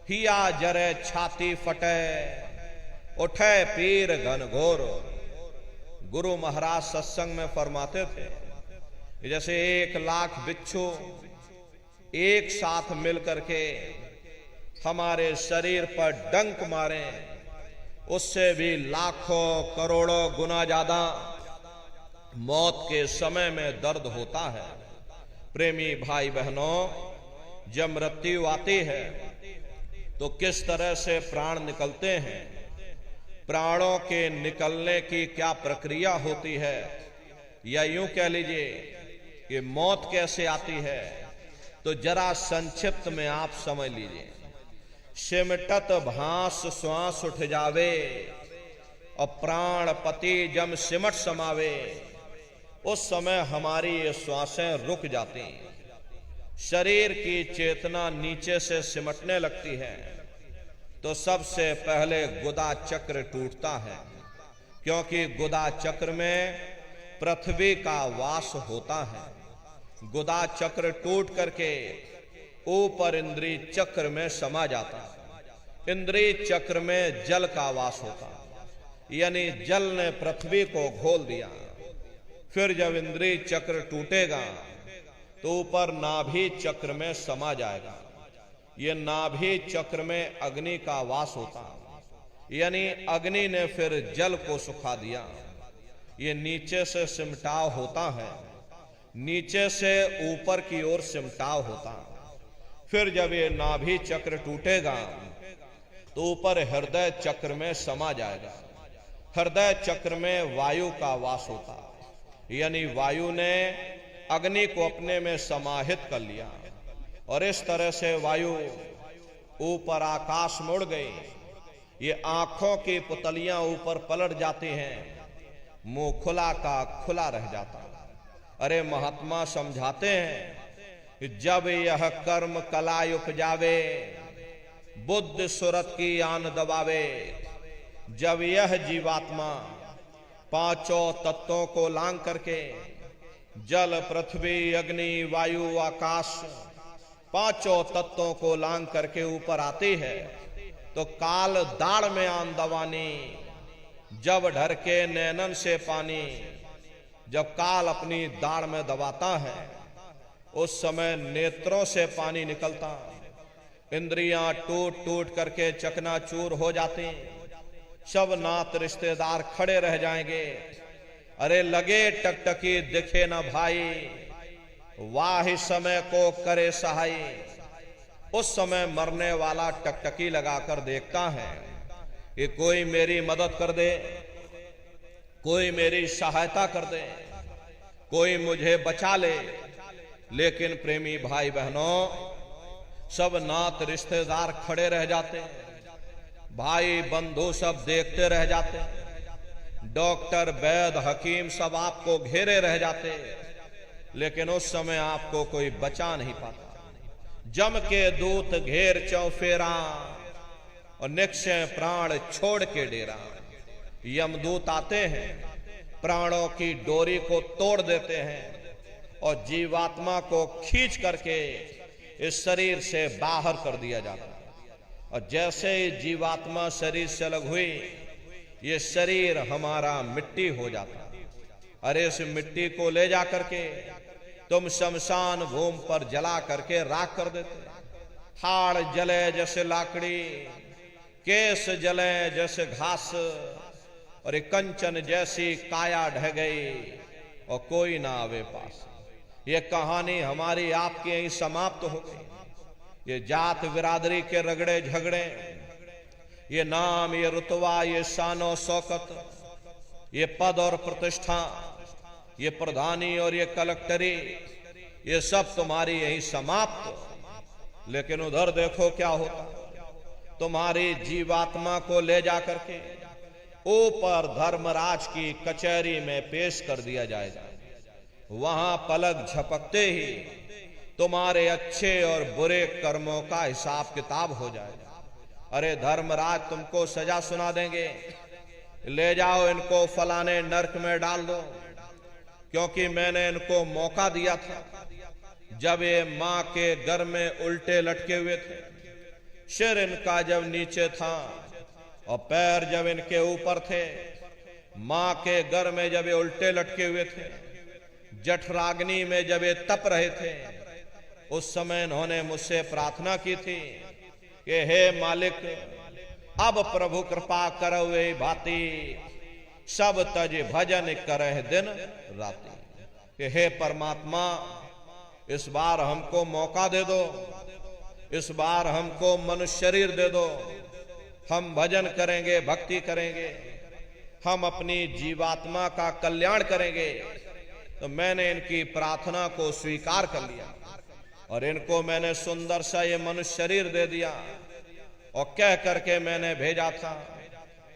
हिया जरे छाती फटे, उठे पीर घन घोर। गुरु महाराज सत्संग में फरमाते थे, जैसे 1 लाख बिच्छू एक साथ मिल करके हमारे शरीर पर डंक मारे, उससे भी लाखों करोड़ों गुना ज्यादा मौत के समय में दर्द होता है। प्रेमी भाई बहनों, जब मृत्यु आती है तो किस तरह से प्राण निकलते हैं, प्राणों के निकलने की क्या प्रक्रिया होती है, या यूं कह लीजिए कि मौत कैसे आती है, तो जरा संक्षिप्त में आप समझ लीजिए। सिमटत भांस श्वास उठ जावे, और प्राण पति जब सिमट समावे, उस समय हमारी ये श्वासें रुक जाती हैं। शरीर की चेतना नीचे से सिमटने लगती है, तो सबसे पहले गुदा चक्र टूटता है, क्योंकि गुदा चक्र में पृथ्वी का वास होता है। गुदा चक्र टूट करके ऊपर इंद्रिय चक्र में समा जाता है। इंद्रिय चक्र में जल का वास होता, यानी जल ने पृथ्वी को घोल दिया। फिर जब इंद्रिय चक्र टूटेगा तो ऊपर नाभि चक्र में समा जाएगा। ये नाभि चक्र में अग्नि का वास होता, यानी अग्नि ने फिर जल को सुखा दिया। ये नीचे से सिमटाव होता है, नीचे से ऊपर की ओर सिमटाव होता। फिर जब ये नाभि चक्र टूटेगा तो ऊपर हृदय चक्र में समा जाएगा। हृदय चक्र में वायु का वास होता, यानी वायु ने अग्नि को अपने में समाहित कर लिया और इस तरह से वायु ऊपर आकाश मुड़ गई। ये आंखों की पुतलियां ऊपर पलट जाती हैं, मुंह खुला का खुला रह जाता। अरे महात्मा समझाते हैं कि जब यह कर्म कलाय उपजावे, बुद्ध सुरत की आन दबावे, जब यह जीवात्मा पांचों तत्वों को लांग करके जल पृथ्वी अग्नि वायु आकाश पांचों तत्वों को लांग करके ऊपर आती है, तो काल दाढ़ में आन दवानी, जब ढरके नैनन से पानी, जब काल अपनी दाढ़ में दबाता है उस समय नेत्रों से पानी निकलता, इंद्रियां टूट टूट करके चकनाचूर हो जाती, सब नात रिश्तेदार खड़े रह जाएंगे। अरे लगे टकटकी दिखे ना भाई, वाह समय को करे सहाय। उस समय मरने वाला टकटकी लगाकर देखता है कि कोई मेरी मदद कर दे, कोई मेरी सहायता कर दे, कोई मुझे बचा ले। लेकिन प्रेमी भाई बहनों, सब नात रिश्तेदार खड़े रह जाते, भाई बंधु सब देखते रह जाते, डॉक्टर वैद्य हकीम सब आपको घेरे रह जाते, लेकिन उस समय आपको कोई बचा नहीं पाता। जम के दूत घेर चौफेरा और निक्षय प्राण छोड़ के डेरा। यमदूत आते हैं, प्राणों की डोरी को तोड़ देते हैं और जीवात्मा को खींच करके इस शरीर से बाहर कर दिया जाता है। और जैसे ही जीवात्मा शरीर से अलग हुई, ये शरीर हमारा मिट्टी हो जाता। अरे इस मिट्टी को ले जा करके तुम शमशान भूमि पर जला करके राख कर देते। हाड़ जले जैसे लाकड़ी, केस जले जैसे घास, और एक कंचन जैसी काया ढह गई और कोई ना आवे पास। ये कहानी हमारी आपकी यहीं समाप्त हो गई। ये जात बिरादरी के रगड़े झगड़े, ये नाम, ये रुतबा, ये शानो शौकत, ये पद और प्रतिष्ठा, ये प्रधानी और ये कलेक्टरी, ये सब तुम्हारी यही समाप्त। लेकिन उधर देखो क्या होता, तुम्हारी जीवात्मा को ले जा करके ऊपर धर्मराज की कचहरी में पेश कर दिया जाएगा। वहां पलक झपकते ही तुम्हारे अच्छे और बुरे कर्मों का हिसाब किताब हो जाएगा। अरे धर्मराज तुमको सजा सुना देंगे, ले जाओ इनको फलाने नरक में डाल दो, क्योंकि मैंने इनको मौका दिया था जब ये मां के घर में उल्टे लटके हुए थे, सिर इनका जब नीचे था और पैर जब इनके ऊपर थे, मां के घर में जब ये उल्टे लटके हुए थे, जठराग्नि में जब ये तप रहे थे, उस समय इन्होंने मुझसे प्रार्थना की थी कि हे मालिक, अब प्रभु कृपा करो वे भांति, सब तज भजन करह दिन राति। कि हे परमात्मा, इस बार हमको मौका दे दो, इस बार हमको मनुष्य शरीर दे दो, हम भजन करेंगे, भक्ति करेंगे, हम अपनी जीवात्मा का कल्याण करेंगे। तो मैंने इनकी प्रार्थना को स्वीकार कर लिया और इनको मैंने सुंदर सा ये मनुष्य शरीर दे दिया और कह करके मैंने भेजा था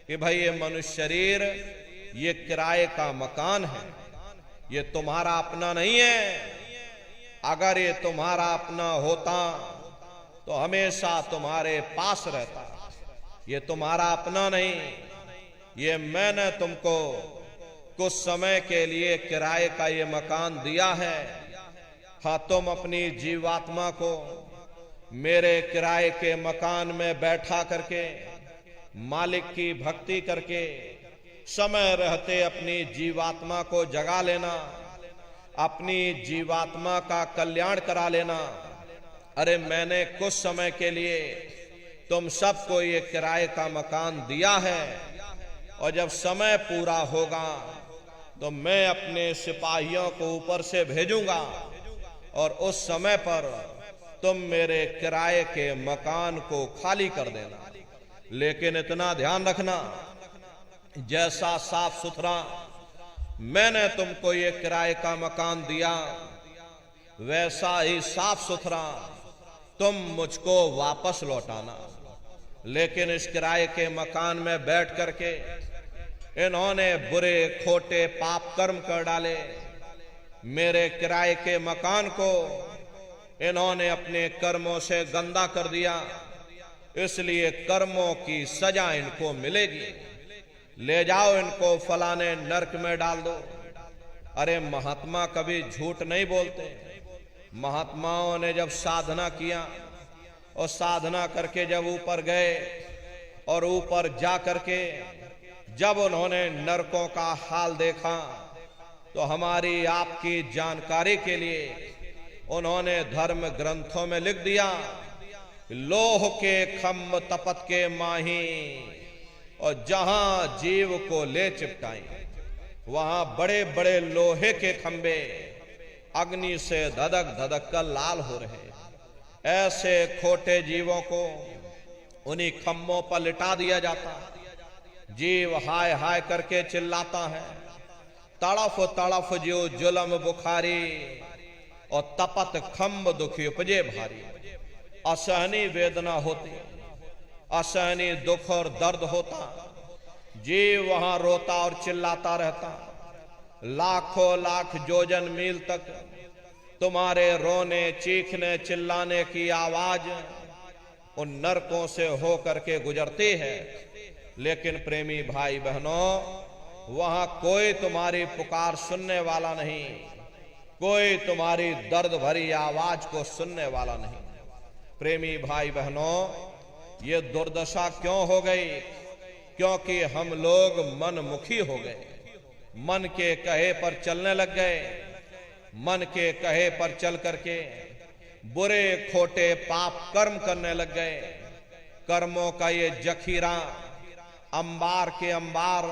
कि भाई ये मनुष्य शरीर ये किराए का मकान है, ये तुम्हारा अपना नहीं है। अगर ये तुम्हारा अपना होता तो हमेशा तुम्हारे पास रहता। ये तुम्हारा अपना नहीं, ये मैंने तुमको कुछ समय के लिए किराए का ये मकान दिया है। हाँ, तुम अपनी जीवात्मा को मेरे किराए के मकान में बैठा करके मालिक की भक्ति करके समय रहते अपनी जीवात्मा को जगा लेना, अपनी जीवात्मा का कल्याण करा लेना। अरे मैंने कुछ समय के लिए तुम सबको ये किराए का मकान दिया है और जब समय पूरा होगा तो मैं अपने सिपाहियों को ऊपर से भेजूंगा और उस समय पर तुम मेरे किराए के मकान को खाली कर देना। लेकिन इतना ध्यान रखना, जैसा साफ सुथरा मैंने तुमको ये किराए का मकान दिया, वैसा ही साफ सुथरा तुम मुझको वापस लौटाना। लेकिन इस किराए के मकान में बैठ करके इन्होंने बुरे खोटे पाप कर्म कर डाले। मेरे किराए के मकान को इन्होंने अपने कर्मों से गंदा कर दिया, इसलिए कर्मों की सजा इनको मिलेगी। ले जाओ इनको फलाने नरक में डाल दो। अरे महात्मा कभी झूठ नहीं बोलते। महात्माओं ने जब साधना किया और साधना करके जब ऊपर गए और ऊपर जा करके जब उन्होंने नरकों का हाल देखा, तो हमारी आपकी जानकारी के लिए उन्होंने धर्म ग्रंथों में लिख दिया, लोह के खम्भ तपत के माही, और जहां जीव को ले चिपटाई वहां बड़े बड़े लोहे के खंबे अग्नि से धधक धधक कर लाल हो रहे। ऐसे खोटे जीवों को उन्हीं खम्भों पर लिटा दिया जाता। जीव हाय हाय करके चिल्लाता है, तड़फ तड़फ जो जुल्म बुखारी, और तपत खम्भ दुखी उपजे भारी। असहनी वेदना होती, असहनी दुख और दर्द होता। जीव वहां रोता और चिल्लाता रहता। लाखों लाख योजन मील तक तुम्हारे रोने चीखने चिल्लाने की आवाज उन नरकों से हो करके गुजरती है। लेकिन प्रेमी भाई बहनों, वहां कोई तुम्हारी पुकार सुनने वाला नहीं, कोई तुम्हारी दर्द भरी आवाज को सुनने वाला नहीं। प्रेमी भाई बहनों, ये दुर्दशा क्यों हो गई? क्योंकि हम लोग मनमुखी हो गए, मन के कहे पर चलने लग गए। मन के कहे पर चल करके बुरे खोटे पाप कर्म करने लग गए। कर्मों का ये जखीरा अंबार के अंबार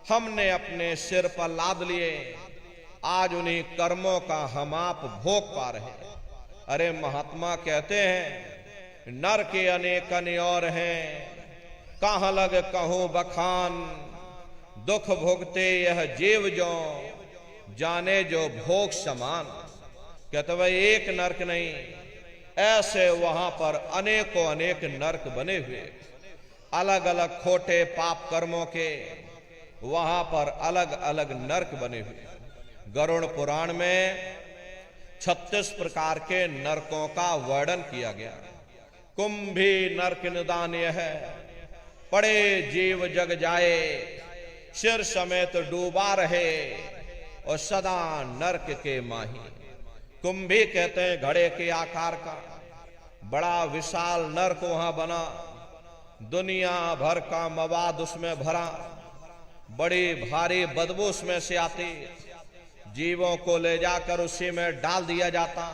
हमने अपने सिर पर लाद लिए। आज उन्हीं कर्मों का हम आप भोग पा रहे हैं। अरे महात्मा कहते हैं, नर के अनेक और हैं, कहां लग कहूं बखान, दुख भोगते यह जीव जो, जाने जो भोग समान। कहते भाई एक नरक नहीं, ऐसे वहां पर अनेकों अनेक नरक बने हुए, अलग अलग खोटे पाप कर्मों के वहां पर अलग अलग नरक बने हुए। गरुड़ पुराण में 36 प्रकार के नरकों का वर्णन किया गया। कुंभी नरक निदान्य है, पड़े जीव जग जाए, सिर समेत डूबा रहे, और सदा नरक के माही। कुंभी कहते हैं घड़े के आकार का बड़ा विशाल नरक वहां बना, दुनिया भर का मवाद उसमें भरा, बड़ी भारी बदबू उसमें से आती, जीवों को ले जाकर उसी में डाल दिया जाता।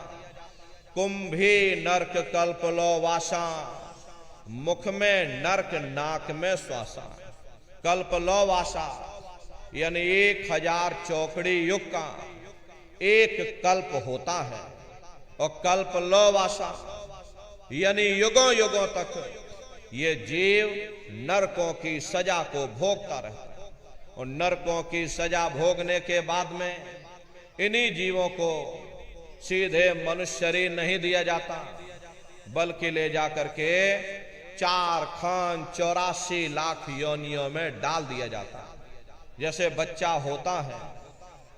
कुंभी नरक कल्प लो वासा, मुख में नरक नाक में श्वासा। कल्प लो वासा यानी 1000 चौकड़ी युग का एक कल्प होता है, और कल्प लो वासा यानी युगों युगों तक ये जीव नरकों की सजा को भोगता रहता है। और नरकों की सजा भोगने के बाद में इन्हीं जीवों को सीधे मनुष्य शरीर नहीं दिया जाता, बल्कि ले जाकर के 4 खान 84 लाख योनियों में डाल दिया जाता। जैसे बच्चा होता है,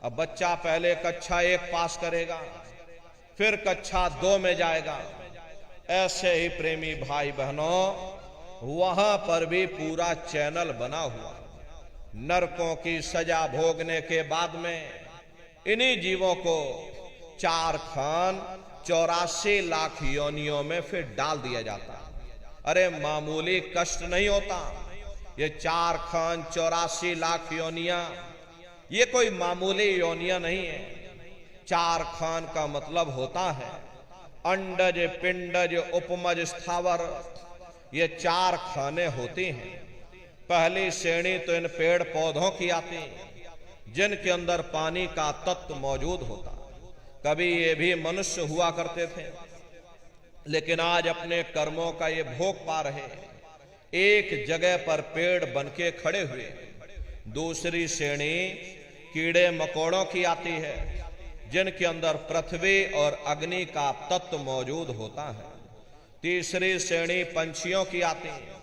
अब बच्चा पहले कक्षा 1 पास करेगा, फिर कक्षा 2 में जाएगा। ऐसे ही प्रेमी भाई बहनों, वहां पर भी पूरा चैनल बना हुआ। नरकों की सजा भोगने के बाद में इन्हीं जीवों को 4 खान 84 लाख योनियों में फिर डाल दिया जाता। अरे मामूली कष्ट नहीं होता। ये 4 खान 84 लाख योनियां, ये कोई मामूली योनियां नहीं है। 4 खान का मतलब होता है अंडज पिंडज उपमज स्थावर, ये 4 खाने होती हैं। पहली श्रेणी तो इन पेड़ पौधों की आती, जिनके अंदर पानी का तत्व मौजूद होता। कभी ये भी मनुष्य हुआ करते थे, लेकिन आज अपने कर्मों का ये भोग पा रहे। एक जगह पर पेड़ बनके खड़े हुए, दूसरी श्रेणी कीड़े मकोड़ों की आती है, जिनके अंदर पृथ्वी और अग्नि का तत्व मौजूद होता है। तीसरी श्रेणी पंछियों की आती है,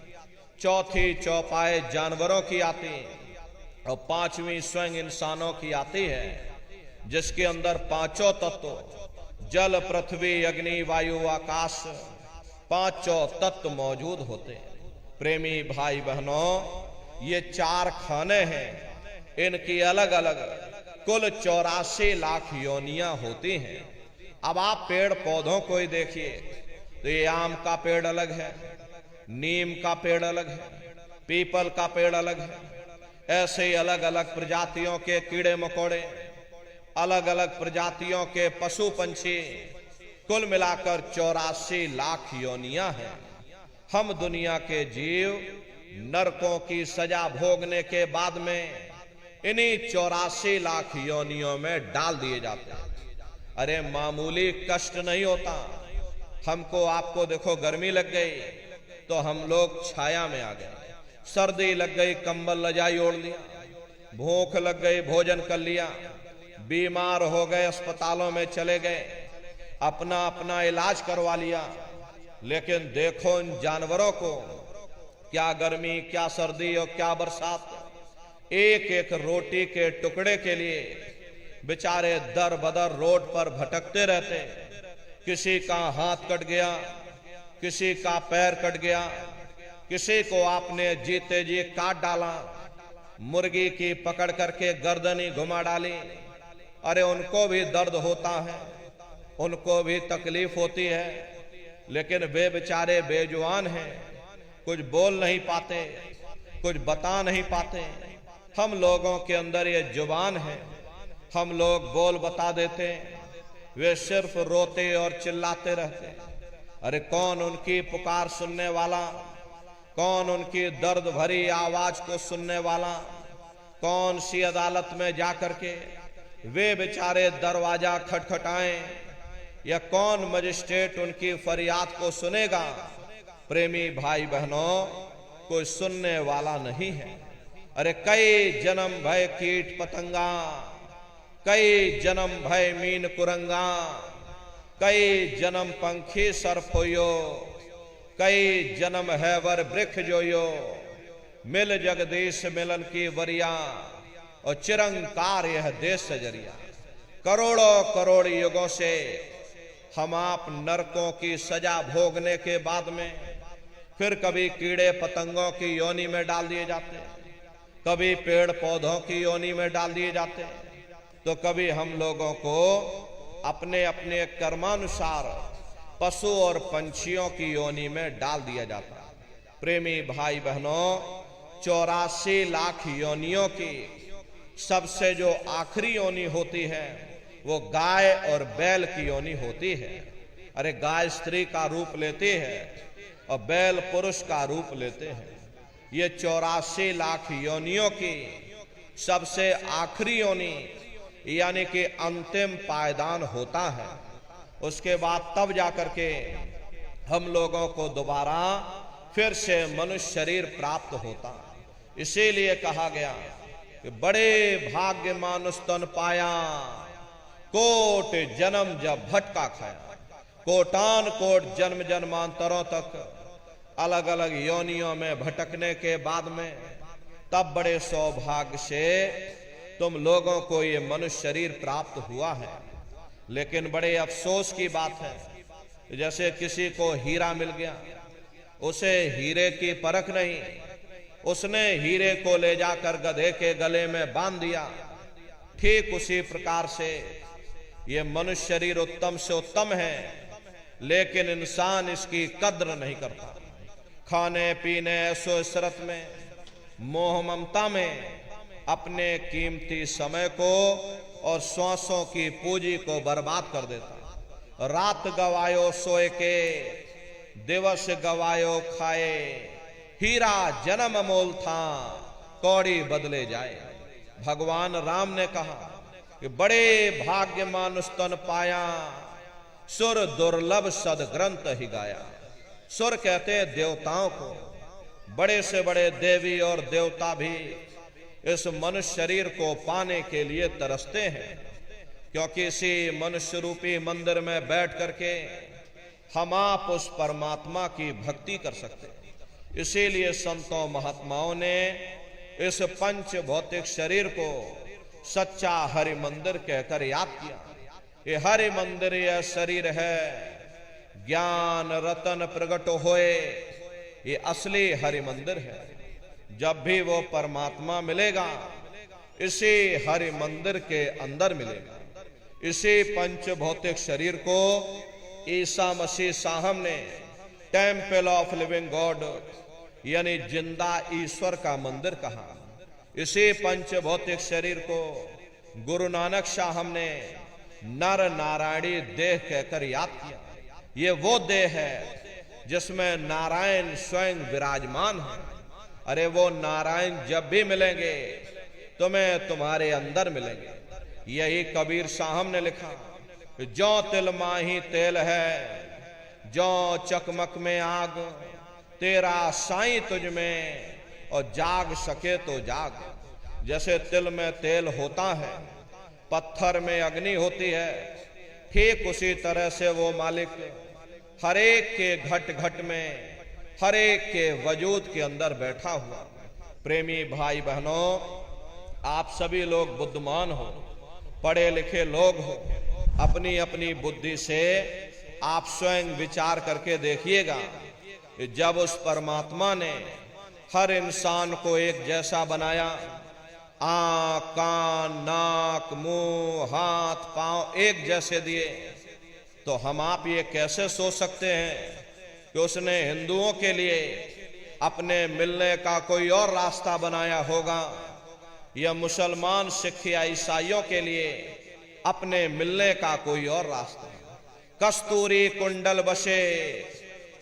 चौथी चौपाए जानवरों की आती है, और पांचवी स्वयं इंसानों की आती है, जिसके अंदर पांचों तत्व जल पृथ्वी अग्नि वायु आकाश पांचों तत्व मौजूद होते हैं। प्रेमी भाई बहनों, ये 4 खाने हैं, इनकी अलग अलग कुल 84 लाख योनियां होती हैं। अब आप पेड़ पौधों को ही देखिए तो ये आम का पेड़ अलग है, नीम का पेड़ अलग है, पीपल का पेड़ अलग है, ऐसे ही अलग अलग प्रजातियों के कीड़े मकोड़े, अलग अलग प्रजातियों के पशु पंछी, कुल मिलाकर 84 लाख योनियां हैं। हम दुनिया के जीव नरकों की सजा भोगने के बाद में इन्हीं 84 लाख योनियों में डाल दिए जाते हैं। अरे मामूली कष्ट नहीं होता। हमको आपको देखो गर्मी लग गई तो हम लोग छाया में आ गए, सर्दी लग गई कंबल रजाई ओढ़ लिया, भूख लग गई भोजन कर लिया, बीमार हो गए अस्पतालों में चले गए, अपना अपना इलाज करवा लिया। लेकिन देखो इन जानवरों को, क्या गर्मी, क्या सर्दी और क्या बरसात, एक एक रोटी के टुकड़े के लिए बेचारे दर बदर रोड पर भटकते रहते। किसी का हाथ कट गया, किसी का पैर कट गया, किसी को आपने जीते जी काट डाला, मुर्गी की पकड़ करके गर्दनी घुमा डाली। अरे उनको भी दर्द होता है, उनको भी तकलीफ होती है, लेकिन वे बेचारे बेजुबान हैं, कुछ बोल नहीं पाते, कुछ बता नहीं पाते। हम लोगों के अंदर ये जुबान है, हम लोग बोल बता देते, वे सिर्फ रोते और चिल्लाते रहते। अरे कौन उनकी पुकार सुनने वाला, कौन उनकी दर्द भरी आवाज को सुनने वाला, कौन सी अदालत में जाकर के वे बेचारे दरवाजा खटखटाएं, या कौन मजिस्ट्रेट उनकी फरियाद को सुनेगा। प्रेमी भाई बहनों, कोई सुनने वाला नहीं है। अरे कई जन्म भय कीट पतंगा, कई जन्म भय मीन कुरंगा, कई जन्म पंखी सर्प होयो, कई जन्म है वर वृक्ष जोयो, मिल जगदीश मिलन की वरिया, और चिरंकार यह देश सजरिया। करोड़ों करोड़ युगों से हम आप नरकों की सजा भोगने के बाद में फिर कभी कीड़े पतंगों की योनि में डाल दिए जाते, कभी पेड़ पौधों की योनि में डाल दिए जाते, तो कभी हम लोगों को अपने अपने कर्मानुसार पशु और पंछियों की योनि में डाल दिया जाता। प्रेमी भाई बहनों, 84 लाख योनियों की सबसे जो आखिरी योनि होती है वो गाय और बैल की योनि होती है। अरे गाय स्त्री का रूप लेती है और बैल पुरुष का रूप लेते हैं। ये 84 लाख योनियों की सबसे आखिरी योनि यानी कि अंतिम पायदान होता है। उसके बाद तब जाकर के हम लोगों को दोबारा फिर से मनुष्य शरीर प्राप्त होता। इसीलिए कहा गया कि बड़े भाग्य मानुष तन पाया, कोट जन्म जब भटका खाया। कोटान कोट जन्म जन्मांतरों तक अलग अलग योनियों में भटकने के बाद में तब बड़े सौभाग्य से तुम लोगों को ये मनुष्य शरीर प्राप्त हुआ है। लेकिन बड़े अफसोस की बात है, जैसे किसी को हीरा मिल गया, उसे हीरे की परख नहीं, उसने हीरे को ले जाकर गधे के गले में बांध दिया। ठीक उसी प्रकार से ये मनुष्य शरीर उत्तम से उत्तम है, लेकिन इंसान इसकी कद्र नहीं करता। खाने पीने ऐसो इशरत में, मोह ममता में अपने कीमती समय को और श्वासों की पूंजी को बर्बाद कर देता। रात गवायो सोए के, दिवस गवायो खाए, हीरा जन्म अमोल था, कौड़ी बदले जाए। भगवान राम ने कहा कि बड़े भाग्य मानुष तन पाया, सुर दुर्लभ सद ग्रंथ ही गाया। सुर कहते हैं देवताओं को। बड़े से बड़े देवी और देवता भी इस मनुष्य शरीर को पाने के लिए तरसते हैं, क्योंकि इसी मनुष्य रूपी मंदिर में बैठ करके हम आप उस परमात्मा की भक्ति कर सकते हैं। इसीलिए संतों महात्माओं ने इस पंच भौतिक शरीर को सच्चा हरि मंदिर कहकर याद किया। ये हरि मंदिर यह शरीर है, ज्ञान रतन प्रगट होए, ये असली हरि मंदिर है। जब भी वो परमात्मा मिलेगा इसी हरि मंदिर के अंदर मिलेगा। इसी पंच भौतिक शरीर को ईसा मसीह साहब ने टेम्पल ऑफ लिविंग गॉड यानी जिंदा ईश्वर का मंदिर कहा। इसी पंच भौतिक शरीर को गुरु नानक साहब ने नर नारायणी देह कहकर याद किया। ये वो देह है जिसमें नारायण स्वयं विराजमान है। अरे वो नारायण जब भी मिलेंगे तुम्हें तुम्हारे अंदर मिलेंगे। यही कबीर साहब ने लिखा, जो तिल माही तेल है, जो चकमक में आग, तेरा साईं तुझ में, और जाग सके तो जाग। जैसे तिल में तेल होता है, पत्थर में अग्नि होती है, ठीक उसी तरह से वो मालिक हरेक के घट घट में, हरेक के वजूद के अंदर बैठा हुआ। प्रेमी भाई बहनों, आप सभी लोग बुद्धिमान हो, पढ़े लिखे लोग हो, अपनी अपनी बुद्धि से आप स्वयं विचार करके देखिएगा। जब उस परमात्मा ने हर इंसान को एक जैसा बनाया, आंख, कान, नाक, मुंह, हाथ, पांव एक जैसे दिए, तो हम आप ये कैसे सोच सकते हैं कि उसने हिंदुओं के लिए अपने मिलने का कोई और रास्ता बनाया होगा, या मुसलमान, सिख या ईसाइयों के लिए अपने मिलने का कोई और रास्ता। कस्तूरी कुंडल बसे,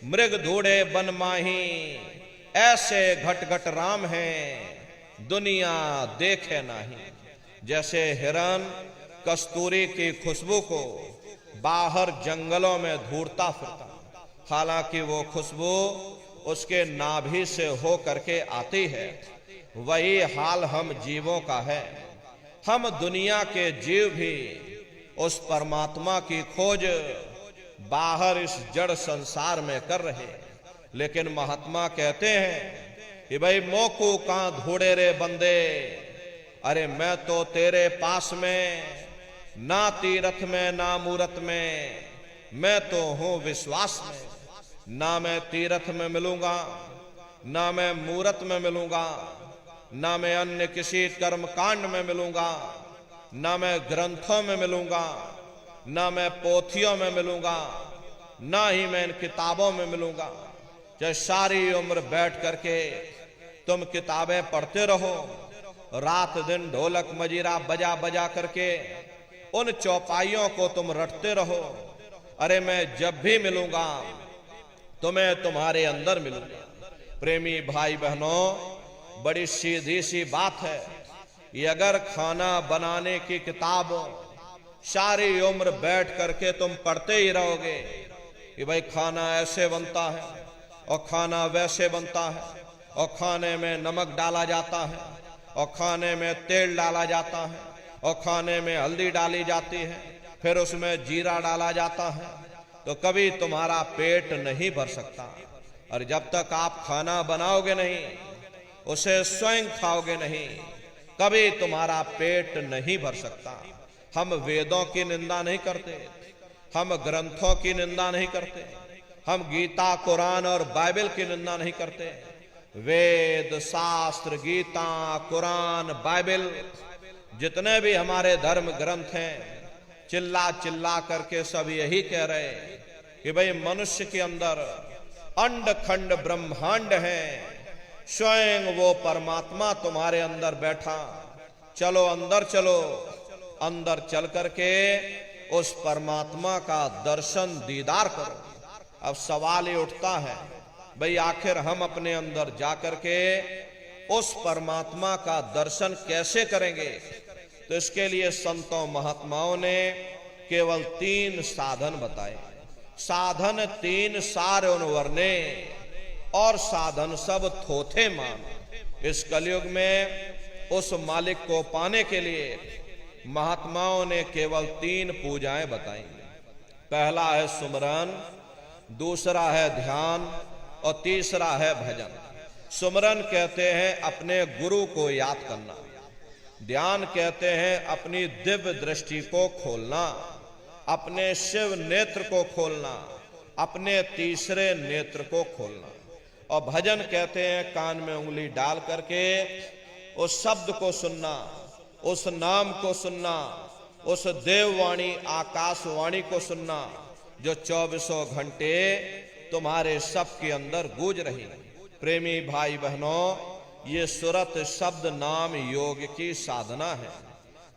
मृग धूड़े बन माही, ऐसे घट घट राम हैं, दुनिया देखे नहीं। जैसे हिरन कस्तूरी की खुशबू को बाहर जंगलों में ढूंढता फिरता, हालांकि वो खुशबू उसके नाभि से हो करके आती है, वही हाल हम जीवों का है। हम दुनिया के जीव भी उस परमात्मा की खोज बाहर इस जड़ संसार में कर रहे, लेकिन महात्मा कहते हैं कि भाई मोकू कहां ढूंढे रे बंदे, अरे मैं तो तेरे पास में, ना तीरथ में ना मूरत में, मैं तो हूं विश्वास में। ना मैं तीरथ में मिलूंगा, ना मैं मूरत में मिलूंगा, ना मैं अन्य किसी कर्म कांड में मिलूंगा, ना मैं ग्रंथों में मिलूंगा, ना मैं पोथियों में मिलूंगा, ना ही मैं इन किताबों में मिलूंगा। चाहे सारी उम्र बैठ करके तुम किताबें पढ़ते रहो, रात दिन ढोलक मजीरा बजा बजा करके उन चौपाइयों को तुम रटते रहो, अरे मैं जब भी मिलूंगा तुम्हें तुम्हारे अंदर मिलूंगा। प्रेमी भाई बहनों, बड़ी सीधी सी बात है, ये अगर खाना बनाने की किताब सारी उम्र बैठ करके तुम पढ़ते ही रहोगे कि भाई खाना ऐसे बनता है और खाना वैसे बनता है, और खाने में नमक डाला जाता है, और खाने में तेल डाला जाता है, और खाने में हल्दी डाली जाती है, फिर उसमें जीरा डाला जाता है, तो कभी तुम्हारा पेट नहीं भर सकता। और जब तक आप खाना बनाओगे नहीं, उसे स्वयं खाओगे नहीं, कभी तुम्हारा पेट नहीं भर सकता। हम वेदों की निंदा नहीं करते, हम ग्रंथों की निंदा नहीं करते, हम गीता, कुरान और बाइबल की निंदा नहीं करते। वेद, शास्त्र, गीता, कुरान, बाइबल, जितने भी हमारे धर्म ग्रंथ हैं, चिल्ला चिल्ला करके सब यही कह रहे कि भाई मनुष्य के अंदर अंड खंड ब्रह्मांड है, स्वयं वो परमात्मा तुम्हारे अंदर बैठा, चलो अंदर चलो, अंदर चल करके उस परमात्मा का दर्शन दीदार करो। अब सवाल ये उठता है, भाई आखिर हम अपने अंदर जाकर के उस परमात्मा का दर्शन कैसे करेंगे? तो इसके लिए संतों महात्माओं ने केवल 3 साधन बताए। साधन 3 सार उन वर्णे, और साधन सब थोथे मान। इस कलयुग में उस मालिक को पाने के लिए महात्माओं ने केवल 3 पूजाएं बताई। पहला है सुमरन, दूसरा है ध्यान और तीसरा है भजन। सुमरन कहते हैं अपने गुरु को याद करना, ध्यान कहते हैं अपनी दिव्य दृष्टि को खोलना, अपने शिव नेत्र को खोलना, अपने तीसरे नेत्र को खोलना, और भजन कहते हैं कान में उंगली डाल करके उस शब्द को सुनना, उस नाम को सुनना, उस देववाणी आकाशवाणी को सुनना जो 24 घंटे तुम्हारे सबके अंदर गूंज रही। प्रेमी भाई बहनों, ये सुरत शब्द नाम योग की साधना है।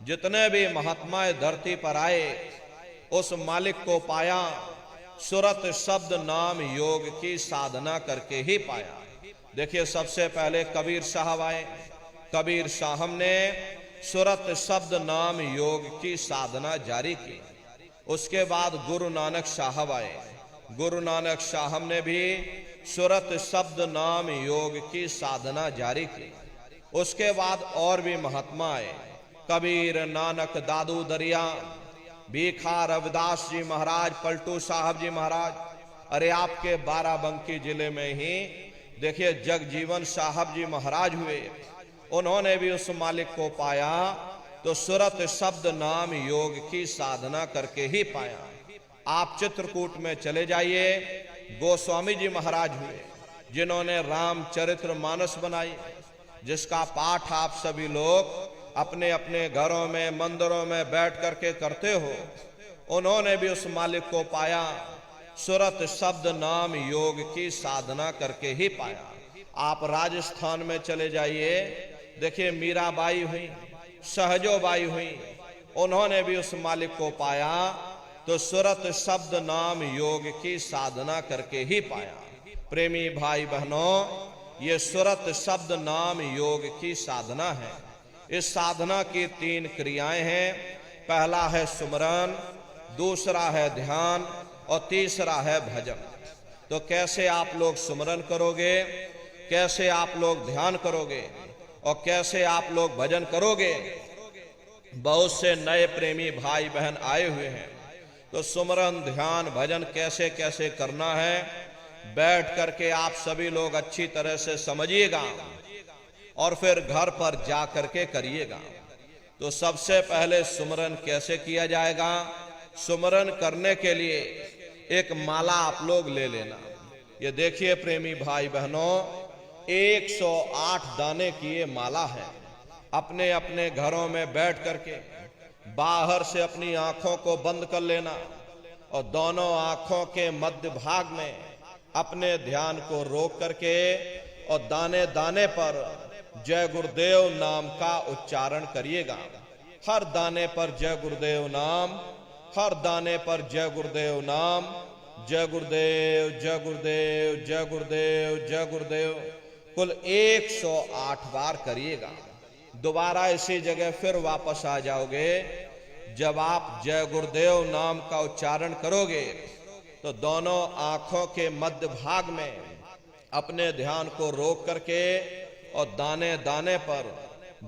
जितने भी महात्माएं धरती पर आए उस मालिक को पाया, सुरत शब्द नाम योग की साधना करके ही पाया। देखिए, सबसे पहले कबीर साहब आए। कबीर साहब ने सुरत शब्द नाम योग की साधना जारी की। उसके बाद गुरु नानक साहब आए। गुरु नानक साहब ने भी सुरत शब्द नाम योग की साधना जारी की। उसके बाद और भी महात्मा आए, कबीर, नानक, दादू दरिया, भीखा, रविदास जी महाराज, पलटू साहब जी महाराज। अरे आपके बाराबंकी जिले में ही देखिए जगजीवन साहब जी महाराज हुए, उन्होंने भी उस मालिक को पाया तो सुरत शब्द नाम योग की साधना करके ही पाया। आप चित्रकूट में चले जाइए, गोस्वामी जी महाराज हुए जिन्होंने रामचरित्र मानस बनाई, जिसका पाठ आप सभी लोग अपने अपने घरों में मंदिरों में बैठ करके करते हो। उन्होंने भी उस मालिक को पाया, सुरत शब्द नाम योग की साधना करके ही पाया। आप राजस्थान में चले जाइए, देखिए मीराबाई हुई, सहजोबाई हुई, उन्होंने भी उस मालिक को पाया तो सुरत शब्द नाम योग की साधना करके ही पाया। प्रेमी भाई बहनों, ये सुरत शब्द नाम योग की साधना है। इस साधना की 3 क्रियाएं हैं। पहला है सुमरन, दूसरा है ध्यान और तीसरा है भजन। तो कैसे आप लोग सुमरन करोगे, कैसे आप लोग ध्यान करोगे और कैसे आप लोग भजन करोगे? बहुत से नए प्रेमी भाई बहन आए हुए हैं, तो सुमरन, ध्यान, भजन कैसे कैसे करना है बैठ करके आप सभी लोग अच्छी तरह से समझिएगा और फिर घर पर जा करके करिएगा। तो सबसे पहले सुमरन कैसे किया जाएगा? सुमरन करने के लिए एक माला आप लोग ले लेना। ये देखिए प्रेमी भाई बहनों, 108 दाने की ये माला है। अपने अपने घरों में बैठ करके बाहर से अपनी आंखों को बंद कर लेना और दोनों आंखों के मध्य भाग में अपने ध्यान को रोक करके और दाने दाने पर जय गुरुदेव नाम का उच्चारण करिएगा। हर दाने पर जय गुरुदेव नाम, हर दाने पर जय गुरुदेव नाम, जय गुरुदेव, जय गुरुदेव, जय गुरुदेव, जय गुरुदेव, कुल 108 बार करिएगा। दोबारा इसी जगह फिर वापस आ जाओगे। जब आप जय गुरुदेव नाम का उच्चारण करोगे तो दोनों आंखों के मध्य भाग में अपने ध्यान को रोक करके और दाने दाने पर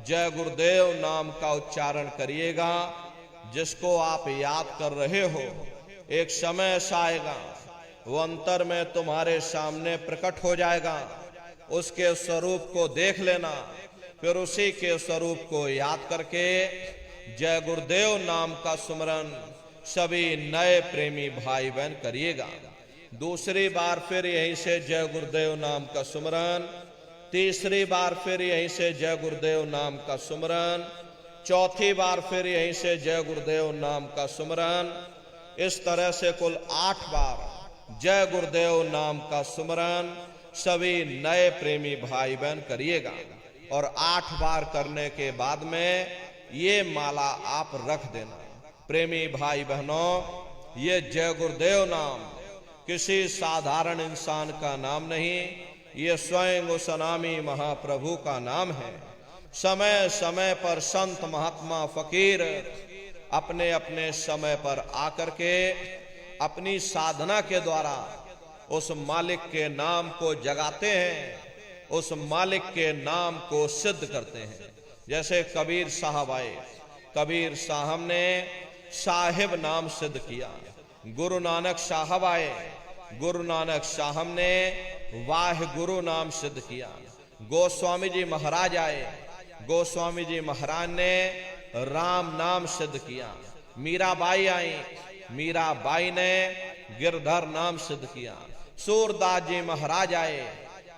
जय गुरुदेव नाम का उच्चारण करिएगा। जिसको आप याद कर रहे हो, एक समय ऐसा आएगा वो अंतर में तुम्हारे सामने प्रकट हो जाएगा। उसके स्वरूप को देख लेना, फिर उसी के स्वरूप को याद करके जय गुरुदेव नाम का सुमरन सभी नए प्रेमी भाई बहन करिएगा। दूसरी बार फिर यहीं से जय गुरुदेव नाम का सुमरन, तीसरी बार फिर यहीं से जय गुरुदेव नाम का सुमरन, चौथी बार फिर यहीं से जय गुरुदेव नाम का सुमरन। इस तरह से कुल 8 बार जय गुरुदेव नाम का सुमरन सभी नए प्रेमी भाई बहन करिएगा। और 8 बार करने के बाद में ये माला आप रख देना। प्रेमी भाई बहनों, ये जय गुरुदेव नाम किसी साधारण इंसान का नाम नहीं, ये स्वयं उस अनामी महाप्रभु का नाम है। समय समय पर संत महात्मा फकीर अपने अपने समय पर आकर के अपनी साधना के द्वारा उस मालिक के नाम को जगाते हैं, उस मालिक के नाम को सिद्ध करते हैं। जैसे कबीर साहब आए, कबीर साहब ने साहिब नाम सिद्ध किया। गुरु नानक साहब आए, गुरु नानक साहब ने वाह गुरु नाम सिद्ध किया। गोस्वामी जी महाराज आए, गोस्वामी जी महाराज ने राम नाम सिद्ध किया। मीराबाई आई, मीराबाई ने गिरधर नाम सिद्ध किया। सूरदास जी महाराज आए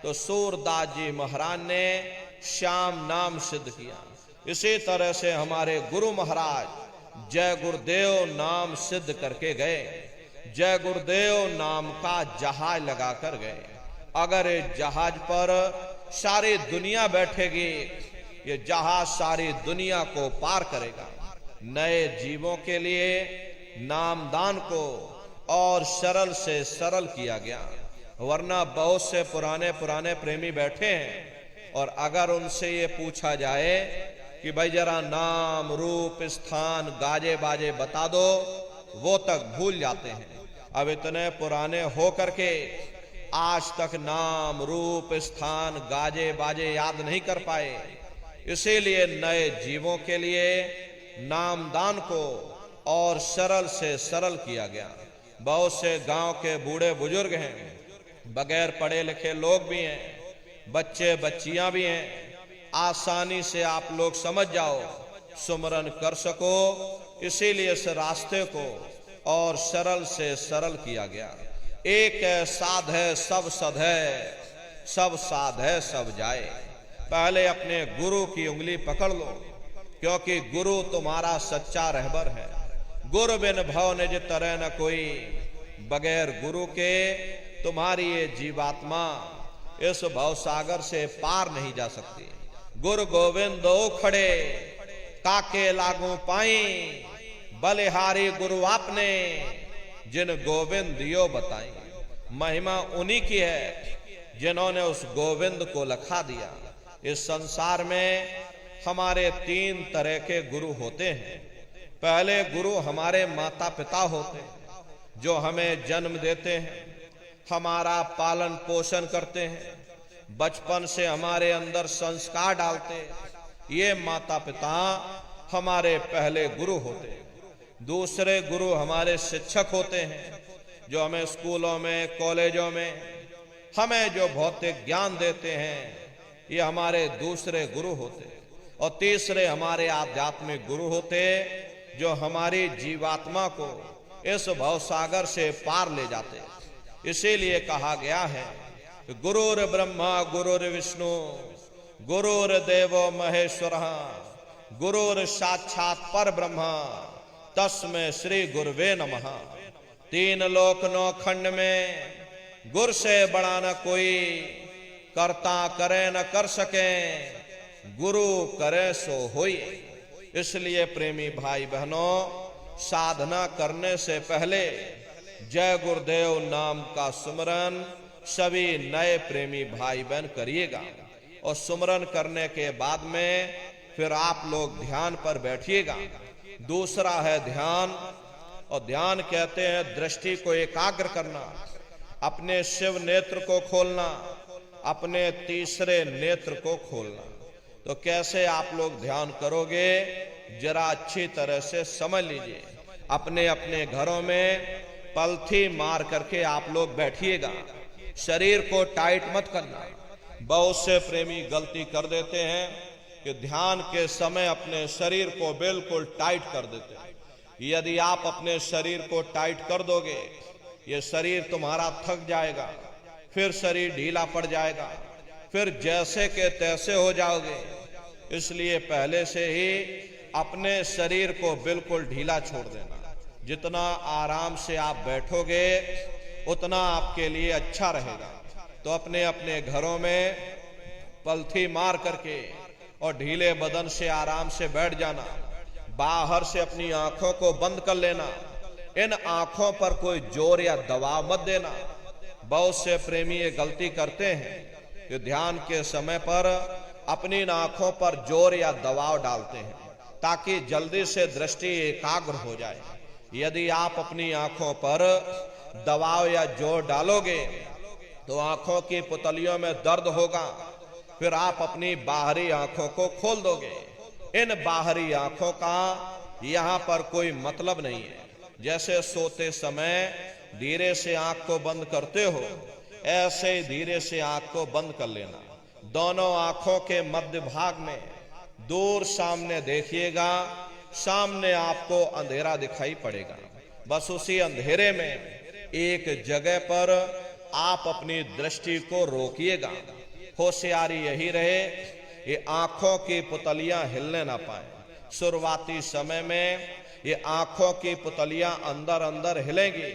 तो सूरदास जी महाराज ने श्याम नाम सिद्ध किया। इसी तरह से हमारे गुरु महाराज जय गुरुदेव नाम सिद्ध करके गए। जय गुरुदेव नाम का जहाज लगा कर गए। अगर इस जहाज पर सारी दुनिया बैठेगी, ये जहाज सारी दुनिया को पार करेगा। नए जीवों के लिए नामदान को और सरल से सरल किया गया, वरना बहुत से पुराने पुराने प्रेमी बैठे हैं और अगर उनसे ये पूछा जाए कि भाई जरा नाम रूप स्थान गाजे बाजे बता दो, वो तक भूल जाते हैं। अब इतने पुराने हो करके आज तक नाम रूप स्थान गाजे बाजे याद नहीं कर पाए। इसीलिए नए जीवों के लिए नामदान को और सरल से सरल किया गया। बहुत से गांव के बूढ़े बुजुर्ग हैं, बगैर पढ़े लिखे लोग भी हैं, बच्चे बच्चियां भी हैं। आसानी से आप लोग समझ जाओ, सुमरन कर सको, इसीलिए इस रास्ते को और सरल से सरल किया गया। एक है साध है सब सध है, सब साध है सब जाए। पहले अपने गुरु की उंगली पकड़ लो, क्योंकि गुरु तुम्हारा सच्चा रहबर है। गुरु बिन भव निज तरह न कोई, बगैर गुरु के तुम्हारी ये जीवात्मा इस भव सागर से पार नहीं जा सकती। गुरु गोविंद दो खड़े ताके लागू पाई, बलिहारी गुरु आपने जिन गोविंद दियो बताई। महिमा उन्हीं की है जिन्होंने उस गोविंद को लखा दिया। इस संसार में हमारे तीन तरह के गुरु होते हैं। पहले गुरु हमारे माता पिता होते हैं, जो हमें जन्म देते हैं, हमारा पालन पोषण करते हैं, बचपन से हमारे अंदर संस्कार डालते हैं। ये माता पिता हमारे पहले गुरु होते हैं। दूसरे गुरु हमारे शिक्षक होते हैं, जो हमें स्कूलों में कॉलेजों में हमें जो भौतिक ज्ञान देते हैं, ये हमारे दूसरे गुरु होते हैं। और तीसरे हमारे आध्यात्मिक गुरु होते, जो हमारी जीवात्मा को इस भवसागर से पार ले जाते। इसीलिए कहा गया है कि गुरुर ब्रह्मा गुरुर विष्णु गुरुर देवो महेश्वर गुरुर साक्षात पर ब्रह्मा तस्मै श्री गुरुवे नमः। तीन लोक नौ खंड में गुरु से बड़ा न कोई, करता करे न कर सके, गुरु करे सो होई। इसलिए प्रेमी भाई बहनों, साधना करने से पहले जय गुरुदेव नाम का सुमरन सभी नए प्रेमी भाई बहन करिएगा। और सुमरन करने के बाद में फिर आप लोग ध्यान पर बैठिएगा। दूसरा है ध्यान, और ध्यान कहते हैं दृष्टि को एकाग्र करना, अपने शिव नेत्र को खोलना, अपने तीसरे नेत्र को खोलना। तो कैसे आप लोग ध्यान करोगे, जरा अच्छी तरह से समझ लीजिए। अपने अपने घरों में पलथी मार करके आप लोग बैठिएगा। शरीर को टाइट मत करना। बहुत से प्रेमी गलती कर देते हैं कि ध्यान के समय अपने शरीर को बिल्कुल टाइट कर देते हैं। यदि आप अपने शरीर को टाइट कर दोगे, ये शरीर तुम्हारा थक जाएगा, फिर शरीर ढीला पड़ जाएगा, फिर जैसे के तैसे हो जाओगे। इसलिए पहले से ही अपने शरीर को बिल्कुल ढीला छोड़ देना। जितना आराम से आप बैठोगे उतना आपके लिए अच्छा रहेगा। तो अपने अपने घरों में पलथी मार करके और ढीले बदन से आराम से बैठ जाना। बाहर से अपनी आंखों को बंद कर लेना। इन आंखों पर कोई जोर या दबाव मत देना। बहुत से प्रेमी ये गलती करते हैं कि ध्यान के समय पर अपनी आंखों पर जोर या दबाव डालते हैं, ताकि जल्दी से दृष्टि एकाग्र हो जाए। यदि आप अपनी आंखों पर दबाव या जोर डालोगे तो आंखों की पुतलियों में दर्द होगा, फिर आप अपनी बाहरी आंखों को खोल दोगे। इन बाहरी आंखों का यहां पर कोई मतलब नहीं है। जैसे सोते समय धीरे से आंख को बंद करते हो, ऐसे ही धीरे से आंख को बंद कर लेना। दोनों आंखों के मध्य भाग में दूर सामने देखिएगा, सामने आपको अंधेरा दिखाई पड़ेगा। बस उसी अंधेरे में एक जगह पर आप अपनी दृष्टि को रोकिएगा। होशियारी यही रहे ये आंखों की पुतलियां हिलने ना पाए। शुरुआती समय में ये आंखों की पुतलियां अंदर अंदर हिलेंगी,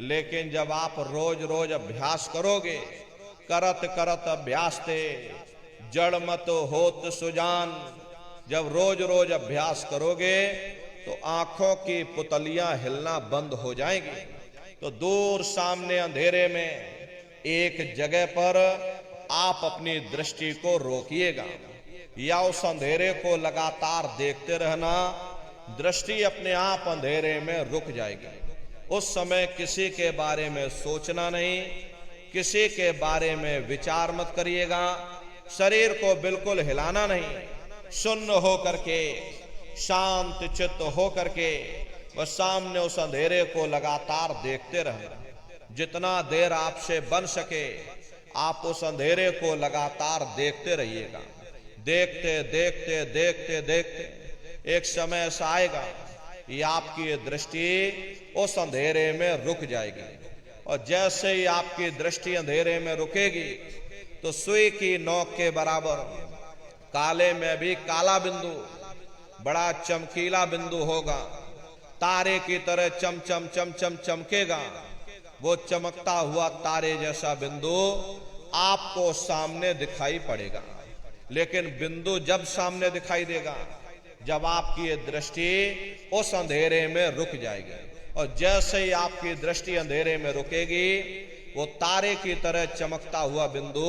लेकिन जब आप रोज रोज अभ्यास करोगे, करत करत अभ्यास ते जड़ मत होत सुजान, जब रोज रोज अभ्यास करोगे तो आंखों की पुतलियां हिलना बंद हो जाएंगी। तो दूर सामने अंधेरे में एक जगह पर आप अपनी दृष्टि को रोकिएगा या उस अंधेरे को लगातार देखते रहना। दृष्टि अपने आप अंधेरे में रुक जाएगी। उस समय किसी के बारे में सोचना नहीं, किसी के बारे में विचार मत करिएगा। शरीर को बिल्कुल हिलाना नहीं, शून्य हो करके, शांत चित्त हो करके वह सामने उस अंधेरे को लगातार देखते रहना। जितना देर आपसे बन सके आप उस अंधेरे को लगातार देखते रहिएगा। देखते देखते देखते देखते एक समय ऐसा आएगा कि आपकी दृष्टि उस अंधेरे में रुक जाएगी। और जैसे ही आपकी दृष्टि अंधेरे में रुकेगी तो सुई की नोक के बराबर काले में भी काला बिंदु, बड़ा चमकीला बिंदु होगा, तारे की तरह चम चम चम चम चमकेगा। वो चमकता हुआ तारे जैसा बिंदु आपको सामने दिखाई पड़ेगा। लेकिन बिंदु जब सामने दिखाई देगा जब आपकी ये दृष्टि उस अंधेरे में रुक जाएगी। और जैसे ही आपकी दृष्टि अंधेरे में रुकेगी वो तारे की तरह चमकता हुआ बिंदु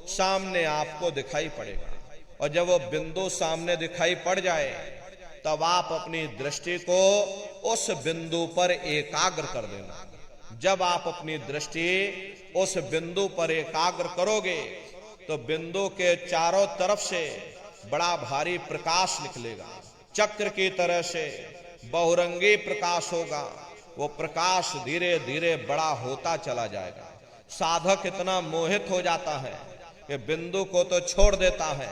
सामने आपको दिखाई पड़ेगा। और जब वो बिंदु सामने दिखाई पड़ जाए तब आप अपनी दृष्टि को उस बिंदु पर एकाग्र कर देना। जब आप अपनी दृष्टि उस बिंदु पर एकाग्र करोगे तो बिंदु के चारों तरफ से बड़ा भारी प्रकाश निकलेगा। चक्र की तरह से बहुरंगी प्रकाश होगा। वो प्रकाश धीरे धीरे बड़ा होता चला जाएगा। साधक इतना मोहित हो जाता है कि बिंदु को तो छोड़ देता है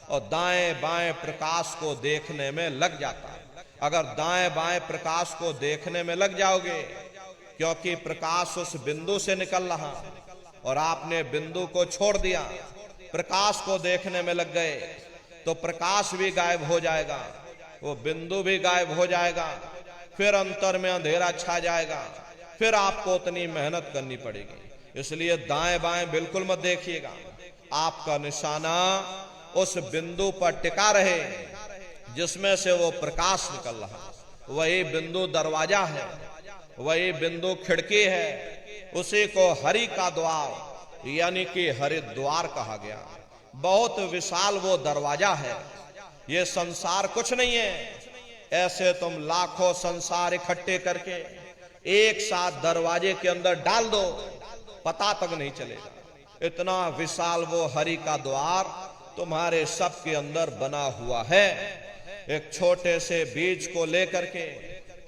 और दाएं बाएं प्रकाश को देखने में लग जाता है। अगर दाएं बाएं प्रकाश को देखने में लग जाओगे, क्योंकि प्रकाश उस बिंदु से निकल रहा और आपने बिंदु को छोड़ दिया, प्रकाश को देखने में लग गए, तो प्रकाश भी गायब हो जाएगा, वो बिंदु भी गायब हो जाएगा, फिर अंतर में अंधेरा छा जाएगा, फिर आपको उतनी मेहनत करनी पड़ेगी। इसलिए दाएं बाएं बिल्कुल मत देखिएगा। आपका निशाना उस बिंदु पर टिका रहे जिसमें से वो प्रकाश निकल रहा। वही बिंदु दरवाजा है, वही बिंदु खिड़की है। उसी को हरि का द्वार यानी कि हरिद्वार कहा गया। बहुत विशाल वो दरवाजा है। ये संसार कुछ नहीं है। ऐसे तुम लाखों संसार इकट्ठे करके एक साथ दरवाजे के अंदर डाल दो, पता तक नहीं चलेगा। इतना विशाल वो हरि का द्वार तुम्हारे सब के अंदर बना हुआ है। एक छोटे से बीज को लेकर के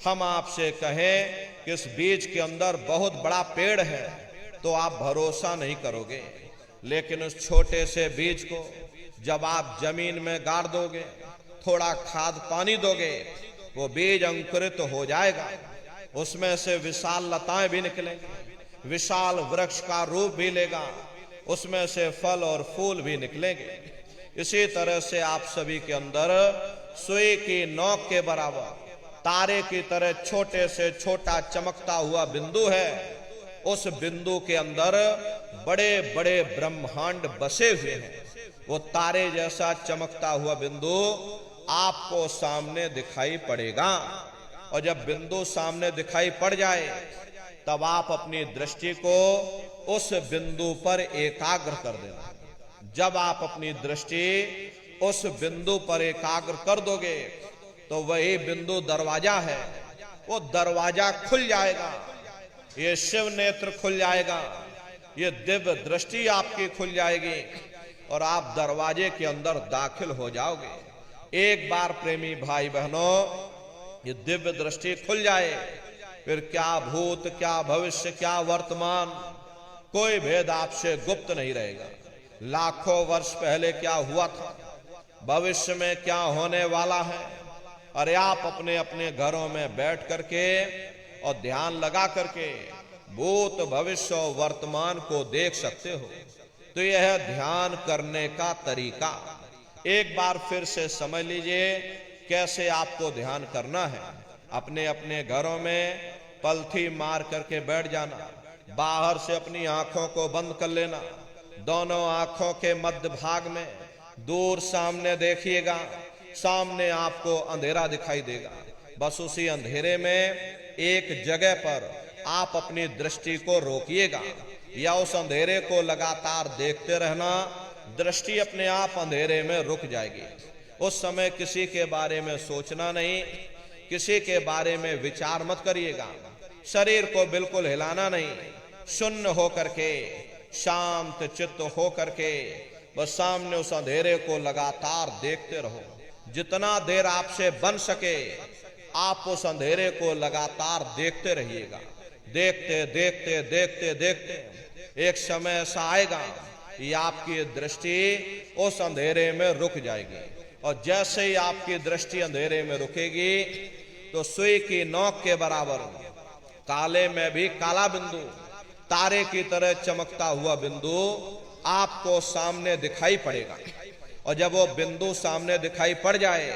हम आपसे कहें कि इस बीज के अंदर बहुत बड़ा पेड़ है तो आप भरोसा नहीं करोगे। लेकिन उस छोटे से बीज को जब आप जमीन में गाड़ दोगे, थोड़ा खाद पानी दोगे, वो बीज अंकुरित हो जाएगा। उसमें से विशाल लताएं भी निकलेंगी, विशाल वृक्ष का रूप भी लेगा, उसमें से फल और फूल भी निकलेंगे। इसी तरह से आप सभी के अंदर सुई की नोक के बराबर तारे की तरह छोटे से छोटा चमकता हुआ बिंदु है। उस बिंदु के अंदर बड़े बड़े ब्रह्मांड बसे हुए हैं। वो तारे जैसा चमकता हुआ बिंदु आपको सामने दिखाई पड़ेगा। और जब बिंदु सामने दिखाई पड़ जाए तब आप अपनी दृष्टि को उस बिंदु पर एकाग्र कर देना। जब आप अपनी दृष्टि उस बिंदु पर एकाग्र कर दोगे तो वही बिंदु दरवाजा है। वो दरवाजा खुल जाएगा, ये शिव नेत्र खुल जाएगा, ये दिव्य दृष्टि आपकी खुल जाएगी और आप दरवाजे के अंदर दाखिल हो जाओगे। एक बार प्रेमी भाई बहनों ये दिव्य दृष्टि खुल जाए, फिर क्या भूत, क्या भविष्य, क्या वर्तमान, कोई भेद आपसे गुप्त नहीं रहेगा। लाखों वर्ष पहले क्या हुआ था, भविष्य में क्या होने वाला है, अरे आप अपने अपने घरों में बैठ करके और ध्यान लगा करके भूत, भविष्य और वर्तमान को देख सकते हो। तो यह है ध्यान करने का तरीका। एक बार फिर से समझ लीजिए कैसे आपको ध्यान करना है। अपने अपने घरों में पलथी मार करके बैठ जाना, बाहर से अपनी आंखों को बंद कर लेना, दोनों आंखों के मध्य भाग में दूर सामने देखिएगा, सामने आपको अंधेरा दिखाई देगा। बस उसी अंधेरे में एक जगह पर आप अपनी दृष्टि को रोकिएगा या उस अंधेरे को लगातार देखते रहना। दृष्टि अपने आप अंधेरे में रुक जाएगी। उस समय किसी के बारे में सोचना नहीं, किसी के बारे में विचार मत करिएगा, शरीर को बिल्कुल हिलाना नहीं, शून्य हो करके, शांत चित्त हो करके बस सामने उस अंधेरे को लगातार देखते रहो। जितना देर आपसे बन सके आप उस अंधेरे को लगातार देखते रहिएगा। देखते देखते देखते देखते एक समय ऐसा आएगा कि आपकी दृष्टि उस अंधेरे में रुक जाएगी, और जैसे ही आपकी दृष्टि अंधेरे में रुकेगी तो सुई की नोक के बराबर काले में भी काला बिंदु, तारे की तरह चमकता हुआ बिंदु आपको सामने दिखाई पड़ेगा। और जब वो बिंदु सामने दिखाई पड़ जाए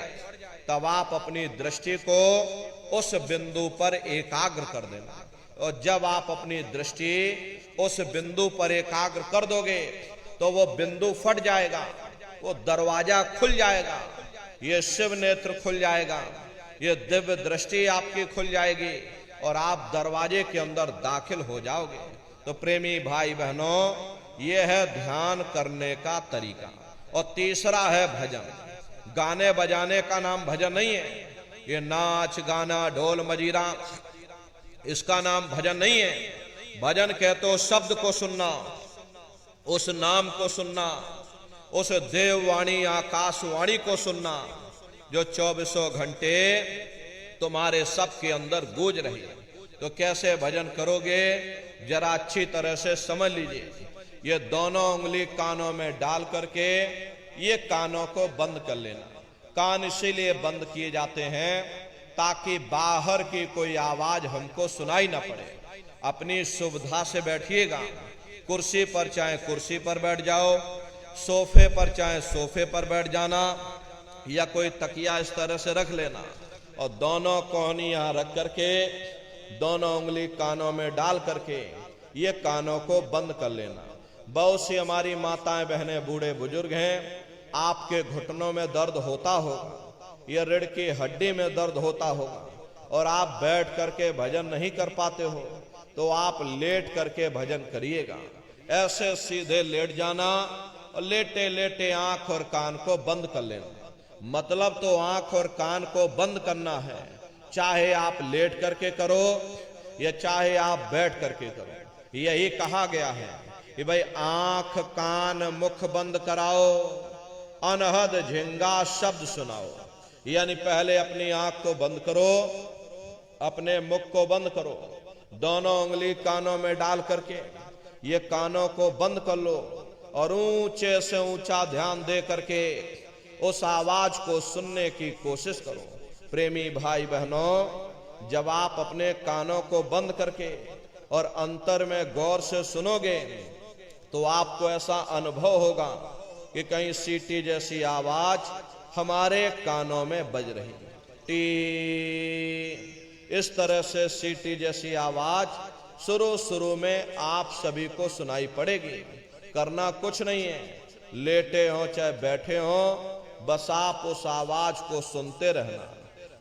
तब आप अपनी दृष्टि को उस बिंदु पर एकाग्र कर देना। और जब आप अपनी दृष्टि उस बिंदु पर एकाग्र कर दोगे तो वो बिंदु फट जाएगा, वो दरवाजा खुल जाएगा, ये शिव नेत्र खुल जाएगा, ये दिव्य दृष्टि आपकी खुल जाएगी और आप दरवाजे के अंदर दाखिल हो जाओगे। तो प्रेमी भाई बहनों, ये है ध्यान करने का तरीका। और तीसरा है भजन। गाने बजाने का नाम भजन नहीं है, ये नाच गाना ढोल मजीरा इसका नाम भजन नहीं है। भजन कहते हो शब्द को सुनना, उस नाम को सुनना, उस देववाणी आकाशवाणी को सुनना जो 24 घंटे तुम्हारे सबके अंदर गूंज रही है। तो कैसे भजन करोगे जरा अच्छी तरह से समझ लीजिए। ये दोनों उंगली कानों में डाल करके ये कानों को बंद कर लेना। कान इसीलिए बंद किए जाते हैं ताकि बाहर की कोई आवाज हमको सुनाई ना पड़े। अपनी सुविधा से बैठिएगा, कुर्सी पर चाहे कुर्सी पर बैठ जाओ, सोफे पर चाहे सोफे पर बैठ जाना, या कोई तकिया इस तरह से रख लेना और दोनों कोहनी यहां रख करके दोनों उंगली कानों में डाल करके ये कानों को बंद कर लेना। बहुत सी हमारी माताएं बहनें बूढ़े बुजुर्ग हैं, आपके घुटनों में दर्द होता होगा, ये रीढ़ की हड्डी में दर्द होता होगा और आप बैठ करके भजन नहीं कर पाते हो, तो आप लेट करके भजन करिएगा। ऐसे सीधे लेट जाना और लेटे लेटे आंख और कान को बंद कर लेना। मतलब तो आंख और कान को बंद करना है, चाहे आप लेट करके करो या चाहे आप बैठ करके करो। यही कहा गया है कि भाई आंख कान मुख बंद कराओ, अनहद झिंगा शब्द सुनाओ। यानी पहले अपनी आंख को बंद करो, अपने मुख को बंद करो, दोनों उंगली कानों में डाल करके ये कानों को बंद कर लो और ऊंचे से ऊंचा ध्यान दे करके उस आवाज को सुनने की कोशिश करो। प्रेमी भाई बहनों, जब आप अपने कानों को बंद करके और अंतर में गौर से सुनोगे तो आपको ऐसा अनुभव होगा कि कहीं सीटी जैसी आवाज हमारे कानों में बज रही है। टी, इस तरह से सीटी जैसी आवाज शुरू में आप सभी को सुनाई पड़ेगी। करना कुछ नहीं है, लेटे हो चाहे बैठे हो, बस आप उस आवाज को सुनते रहना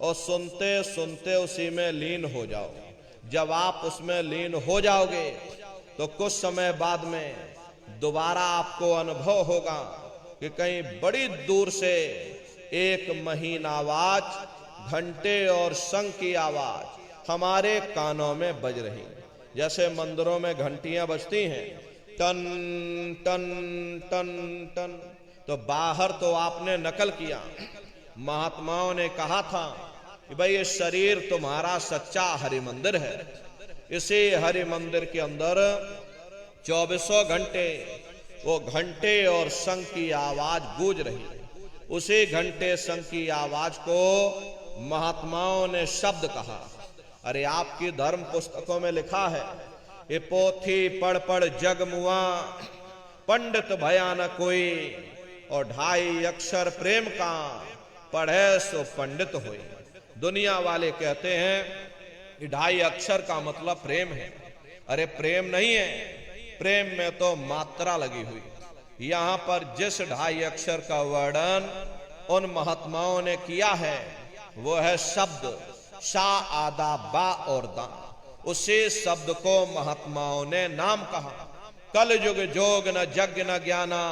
और सुनते सुनते उसी में लीन हो जाओ। जब आप उसमें लीन हो जाओगे तो कुछ समय बाद में दोबारा आपको अनुभव होगा कि कहीं बड़ी दूर से एक महीन आवाज, घंटे और शंख की आवाज हमारे कानों में बज रही है। जैसे मंदिरों में घंटियां बजती हैं, टन टन टन टन, तो बाहर तो आपने नकल किया, महात्माओं ने कहा था कि भाई ये शरीर तुम्हारा सच्चा हरि मंदिर है। इसी हरि मंदिर के अंदर 24 घंटे वो घंटे और शंख की आवाज गूंज रही है। उसी घंटे शंख की आवाज को महात्माओं ने शब्द कहा। अरे आपकी धर्म पुस्तकों में लिखा है, ये पोथी पढ़ पढ़ जग मुआ, पंडित भया न कोई, और 2.5 अक्षर प्रेम का, पढ़े सो पंडित होए। दुनिया वाले कहते हैं कि 2.5 अक्षर का मतलब प्रेम है। अरे प्रेम नहीं है, प्रेम में तो मात्रा लगी हुई। यहां पर जिस 2.5 अक्षर का वर्णन उन महात्माओं ने किया है वो है शब्द शा आदा बा और दा। उसी शब्द को महात्माओं ने नाम कहा। कल युग जोग न जग न ज्ञाना,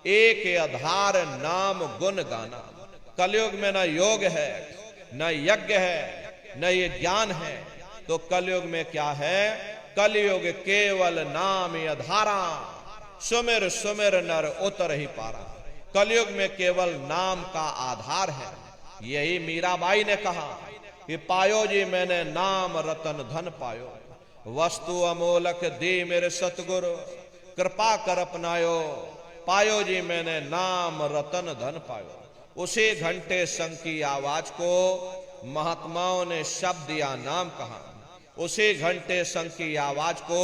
एक आधार नाम गुण गाना। कलयुग में न योग है, न यज्ञ है, न ये ज्ञान है, तो कलयुग में क्या है? कलयुग केवल नाम आधारा, सुमिर सुमिर नर उतर ही पारा। कलयुग में केवल नाम का आधार है। यही मीराबाई ने कहा कि पायो जी मैंने नाम रतन धन पायो, वस्तु अमोलक दी मेरे सतगुरु, कृपा कर अपनायो, पायो जी मैंने नाम रतन धन पायो। उसी घंटे शंख की आवाज को महात्माओं ने शब्द या नाम कहा। उसी घंटे शंख की आवाज को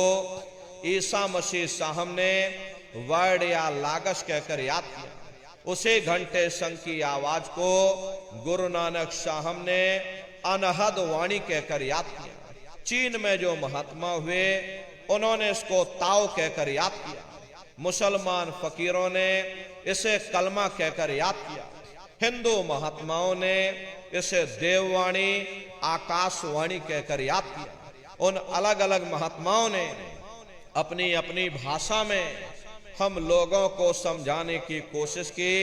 ईसा मसीह साहब ने वर्ड या लागस कहकर याद किया। उसी घंटे शंख की आवाज को गुरु नानक साहब ने अनहद वाणी कहकर याद किया। चीन में जो महात्मा हुए उन्होंने इसको ताओ कहकर याद किया। मुसलमान फकीरों ने इसे कलमा कहकर याद किया। हिंदू महात्माओं ने इसे देववाणी आकाशवाणी कहकर याद किया। उन अलग अलग महात्माओं ने अपनी अपनी भाषा में हम लोगों को समझाने की कोशिश की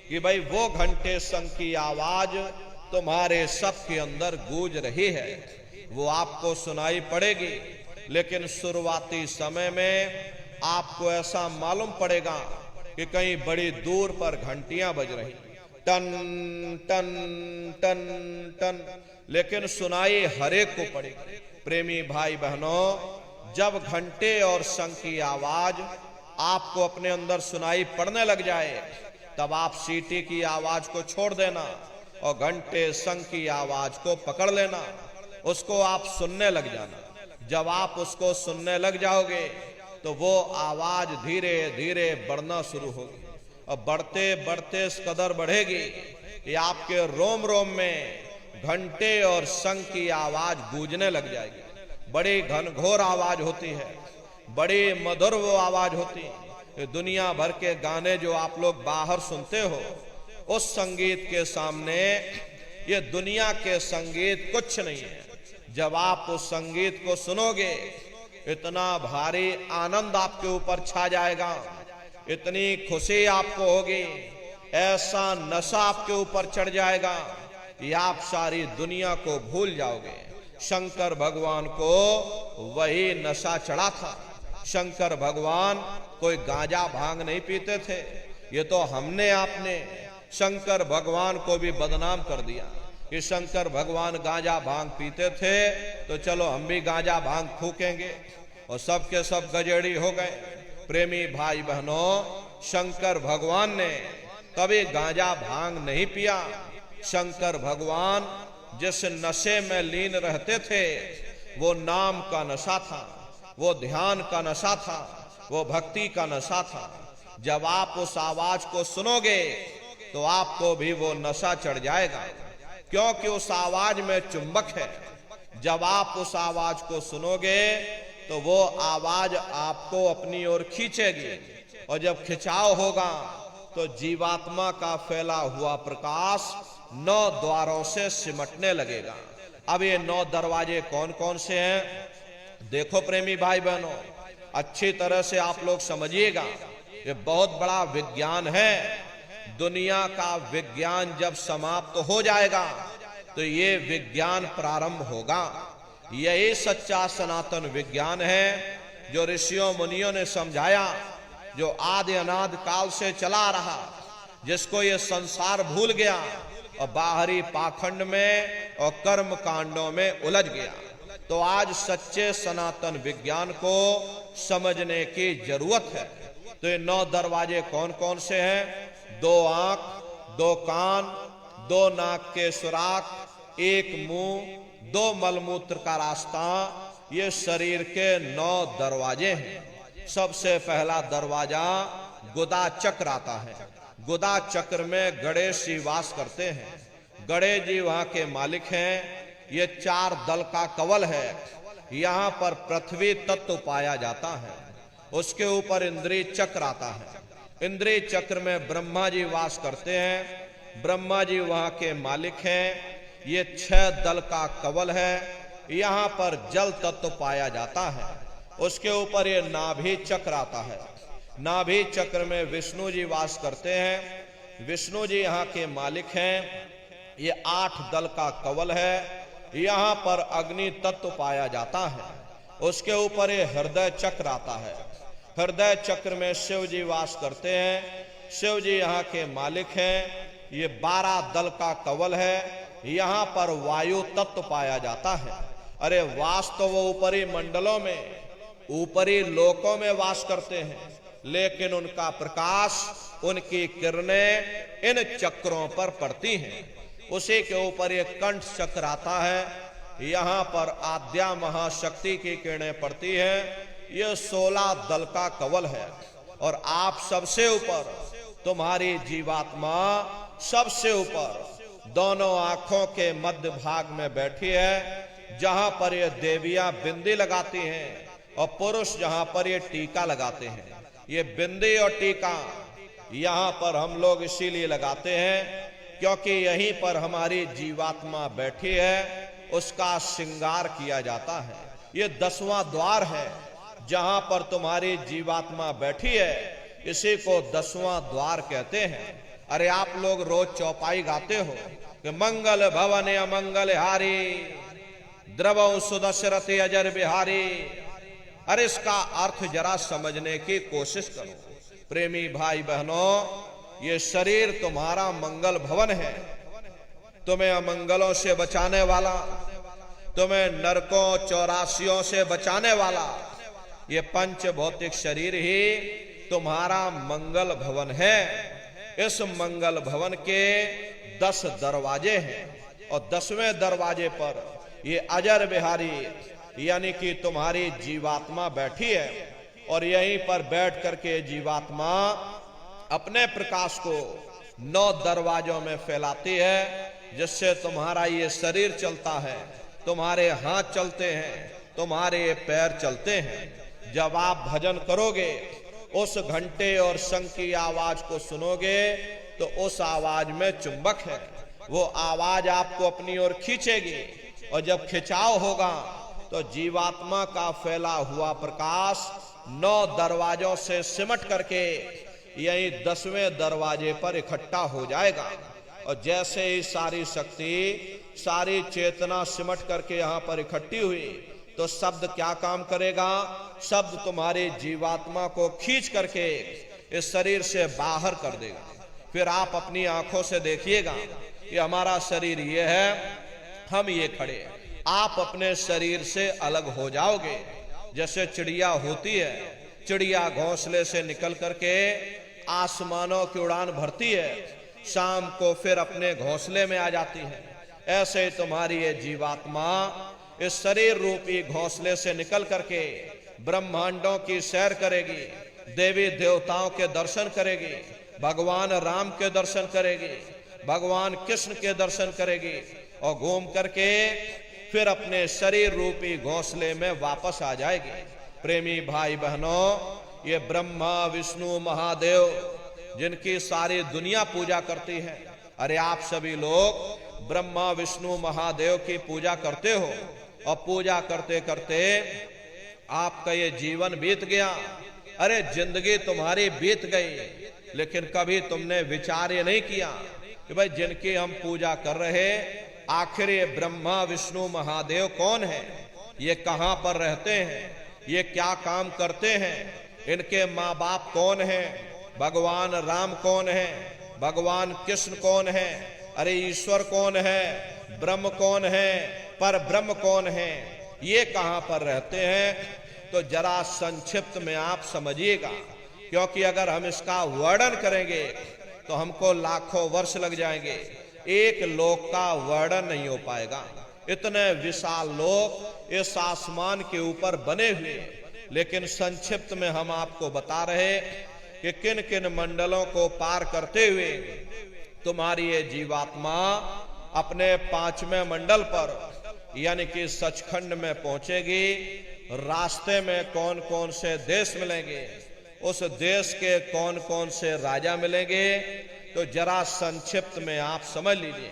कि भाई वो घंटे शंख की आवाज तुम्हारे सबके अंदर गूंज रही है, वो आपको सुनाई पड़ेगी। लेकिन शुरुआती समय में आपको ऐसा मालूम पड़ेगा कि कहीं बड़ी दूर पर घंटियां बज रही, टन टन टन टन, लेकिन सुनाई हरेक को पड़ेगी। प्रेमी भाई बहनों, जब घंटे और शंख की आवाज आपको अपने अंदर सुनाई पड़ने लग जाए तब आप सीटी की आवाज को छोड़ देना और घंटे शंख की आवाज को पकड़ लेना, उसको आप सुनने लग जाना। जब आप उसको सुनने लग जाओगे तो वो आवाज धीरे धीरे बढ़ना शुरू होगी और बढ़ते बढ़ते इस कदर बढ़ेगी कि आपके रोम रोम में घंटे और शंख की आवाज गूंजने लग जाएगी। बड़ी घनघोर आवाज होती है, बड़ी मधुर वो आवाज होती है। दुनिया भर के गाने जो आप लोग बाहर सुनते हो, उस संगीत के सामने ये दुनिया के संगीत कुछ नहीं है। जब आप उस संगीत को सुनोगे इतना भारी आनंद आपके ऊपर छा जाएगा, इतनी खुशी आपको होगी, ऐसा नशा आपके ऊपर चढ़ जाएगा कि आप सारी दुनिया को भूल जाओगे। शंकर भगवान को वही नशा चढ़ा था। शंकर भगवान कोई गांजा भांग नहीं पीते थे। ये तो हमने आपने शंकर भगवान को भी बदनाम कर दिया कि शंकर भगवान गांजा भांग पीते थे तो चलो हम भी गांजा भांग फूकेंगे, और सबके सब गजेड़ी हो गए। प्रेमी भाई बहनों, शंकर भगवान ने कभी गांजा भांग नहीं पिया। शंकर भगवान जिस नशे में लीन रहते थे वो नाम का नशा था, वो ध्यान का नशा था, वो भक्ति का नशा था। जब आप उस आवाज को सुनोगे तो आपको भी वो नशा चढ़ जाएगा, क्योंकि उस आवाज में चुंबक है। जब आप उस आवाज को सुनोगे तो वो आवाज आपको अपनी ओर खींचेगी, और जब खिंचाव होगा तो जीवात्मा का फैला हुआ प्रकाश 9 द्वारों से सिमटने लगेगा। अब ये 9 दरवाजे कौन कौन से हैं? देखो प्रेमी भाई बहनों, अच्छी तरह से आप लोग समझिएगा, ये बहुत बड़ा विज्ञान है। दुनिया का विज्ञान जब समाप्त हो जाएगा तो ये विज्ञान प्रारंभ होगा। यही सच्चा सनातन विज्ञान है जो ऋषियों मुनियों ने समझाया, जो आदि अनादि काल से चला रहा, जिसको ये संसार भूल गया और बाहरी पाखंड में और कर्म कांडों में उलझ गया। तो आज सच्चे सनातन विज्ञान को समझने की जरूरत है। तो ये 9 दरवाजे कौन कौन से हैं? 2 आंख, 2 कान, 2 नाक के सुराख, 1 मुंह, 2 मलमूत्र का रास्ता, ये शरीर के 9 दरवाजे हैं। सबसे पहला दरवाजा गुदा चक्र आता है। गुदा चक्र में गणेश जी वास करते हैं। गणेश जी वहां के मालिक हैं। ये 4 दल का कवल है। यहाँ पर पृथ्वी तत्व पाया जाता है। उसके ऊपर इंद्रिय चक्र आता है। इंद्रिय चक्र में ब्रह्मा जी वास करते हैं। ब्रह्मा जी वहां के मालिक हैं। ये 6 दल का कवल है। यहाँ पर जल तत्व पाया जाता है। उसके ऊपर ये नाभि चक्र आता है। नाभि चक्र में विष्णु जी वास करते हैं। विष्णु जी यहाँ के मालिक हैं। ये 8 दल का कवल है। यहाँ पर अग्नि तत्व पाया जाता है। उसके ऊपर ये हृदय चक्र आता है। हृदय चक्र में शिव जी वास करते हैं। शिव जी यहाँ के मालिक हैं। ये 12 दल का कवल है। यहाँ पर वायु तत्व पाया जाता है। अरे वास तो वो ऊपरी मंडलों में, ऊपरी लोकों में वास करते हैं, लेकिन उनका प्रकाश, उनकी किरणें इन चक्रों पर पड़ती हैं। उसी के ऊपर एक कंठ चक्र आता है। यहाँ पर आद्या महाशक्ति की किरणें पड़ती हैं। ये 16 दल का कवल है। और आप सबसे ऊपर, तुम्हारी जीवात्मा सबसे ऊपर दोनों आंखों के मध्य भाग में बैठी है, जहां पर ये देवियां बिंदी लगाती हैं और पुरुष जहां पर ये टीका लगाते हैं। ये बिंदी और टीका यहाँ पर हम लोग इसीलिए लगाते हैं क्योंकि यहीं पर हमारी जीवात्मा बैठी है, उसका श्रृंगार किया जाता है। ये 10वां द्वार है जहां पर तुम्हारी जीवात्मा बैठी है। इसी को 10वां द्वार कहते हैं। अरे आप लोग रोज चौपाई गाते हो कि मंगल भवन अमंगल हारी, द्रवौ सुदशरथ अजर बिहारी। अरे इसका अर्थ जरा समझने की कोशिश करो। प्रेमी भाई बहनों, ये शरीर तुम्हारा मंगल भवन है। तुम्हें अमंगलों से बचाने वाला, तुम्हें नरकों 84 से बचाने वाला, ये पंच भौतिक शरीर ही तुम्हारा मंगल भवन है। इस मंगल भवन के 10 दरवाजे हैं और 10वें दरवाजे पर ये अजर बिहारी यानी कि तुम्हारी जीवात्मा बैठी है। और यहीं पर बैठ करके जीवात्मा अपने प्रकाश को 9 दरवाजों में फैलाती है, जिससे तुम्हारा ये शरीर चलता है, तुम्हारे हाथ चलते हैं, तुम्हारे पैर चलते हैं। जब आप भजन करोगे, उस घंटे और शंख की आवाज को सुनोगे, तो उस आवाज में चुंबक है। वो आवाज आपको अपनी ओर खींचेगी और जब खिंचाव होगा तो जीवात्मा का फैला हुआ प्रकाश 9 दरवाजों से सिमट करके यही 10वें दरवाजे पर इकट्ठा हो जाएगा। और जैसे ही सारी शक्ति, सारी चेतना सिमट करके यहाँ पर इकट्ठी हुई, तो शब्द क्या काम करेगा? शब्द तुम्हारी जीवात्मा को खींच करके इस शरीर से बाहर कर देगा। फिर आप अपनी आंखों से देखिएगा कि हमारा शरीर ये है, हम ये खड़े। आप अपने शरीर से अलग हो जाओगे। जैसे चिड़िया होती है, चिड़िया घोंसले से निकल करके आसमानों की उड़ान भरती है, शाम को फिर अपने घोंसले में आ जाती है। ऐसे ही तुम्हारी ये जीवात्मा इस शरीर रूपी घोंसले से निकल करके ब्रह्मांडों की सैर करेगी, देवी देवताओं के दर्शन करेगी, भगवान राम के दर्शन करेगी, भगवान कृष्ण के दर्शन करेगी और घूम करके फिर अपने शरीर रूपी घोंसले में वापस आ जाएगी। प्रेमी भाई बहनों, ये ब्रह्मा विष्णु महादेव जिनकी सारी दुनिया पूजा करती है, अरे आप सभी लोग ब्रह्मा विष्णु महादेव की पूजा करते हो और पूजा करते करते आपका ये जीवन बीत गया। अरे जिंदगी तुम्हारी बीत गई, लेकिन कभी तुमने विचार ये नहीं किया कि भाई जिनकी हम पूजा कर रहे, आखिर ये ब्रह्मा विष्णु महादेव कौन है, ये कहां पर रहते हैं, ये क्या काम करते हैं, इनके माँ बाप कौन हैं, भगवान राम कौन है, भगवान कृष्ण कौन है, अरे ईश्वर कौन है, ब्रह्म कौन है, पर ब्रह्म कौन है, ये कहां पर रहते हैं? तो जरा संक्षिप्त में आप समझिएगा, क्योंकि अगर हम इसका वर्णन करेंगे तो हमको लाखों वर्ष लग जाएंगे, एक लोक का वर्णन नहीं हो पाएगा। इतने विशाल लोक इस आसमान के ऊपर बने हुए, लेकिन संक्षिप्त में हम आपको बता रहे कि किन किन मंडलों को पार करते हुए तुम्हारी ये जीवात्मा अपने 5वें मंडल पर यानी कि सचखंड में पहुंचेगी। रास्ते में कौन कौन से देश मिलेंगे, उस देश के कौन कौन से राजा मिलेंगे, तो जरा संक्षिप्त में आप समझ लीजिए।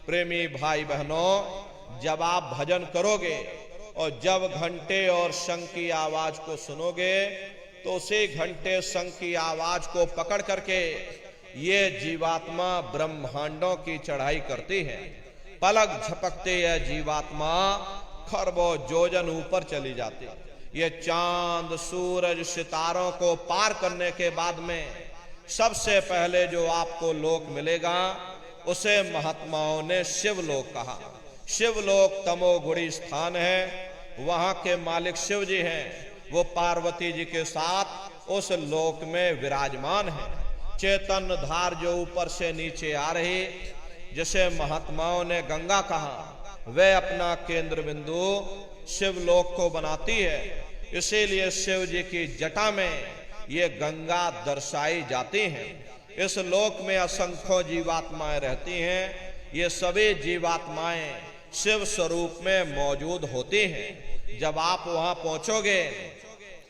प्रेमी भाई बहनों, जब आप भजन करोगे और जब घंटे और शंख की आवाज को सुनोगे, तो उसी घंटे शंख की आवाज को पकड़ करके ये जीवात्मा ब्रह्मांडों की चढ़ाई करती है। पलक झपकते यह जीवात्मा खरबों योजन ऊपर चली जाती। ये चांद, सूरज, सितारों को पार करने के बाद में सबसे पहले जो आपको लोक मिलेगा, उसे महात्माओं ने शिवलोक कहा। शिवलोक तमोगुणी स्थान है, वहां के मालिक शिव जी हैं। वो पार्वती जी के साथ उस लोक में विराजमान है। चेतन धार जो ऊपर से नीचे आ रही, जिसे महात्माओं ने गंगा कहा, वह अपना केंद्र बिंदु शिवलोक को बनाती है। इसीलिए शिव जी की जटा में ये गंगा दर्शाई जाती हैं। इस लोक में असंख्यों जीवात्माएं रहती हैं। ये सभी जीवात्माएं शिव स्वरूप में मौजूद होती हैं। जब आप वहां पहुंचोगे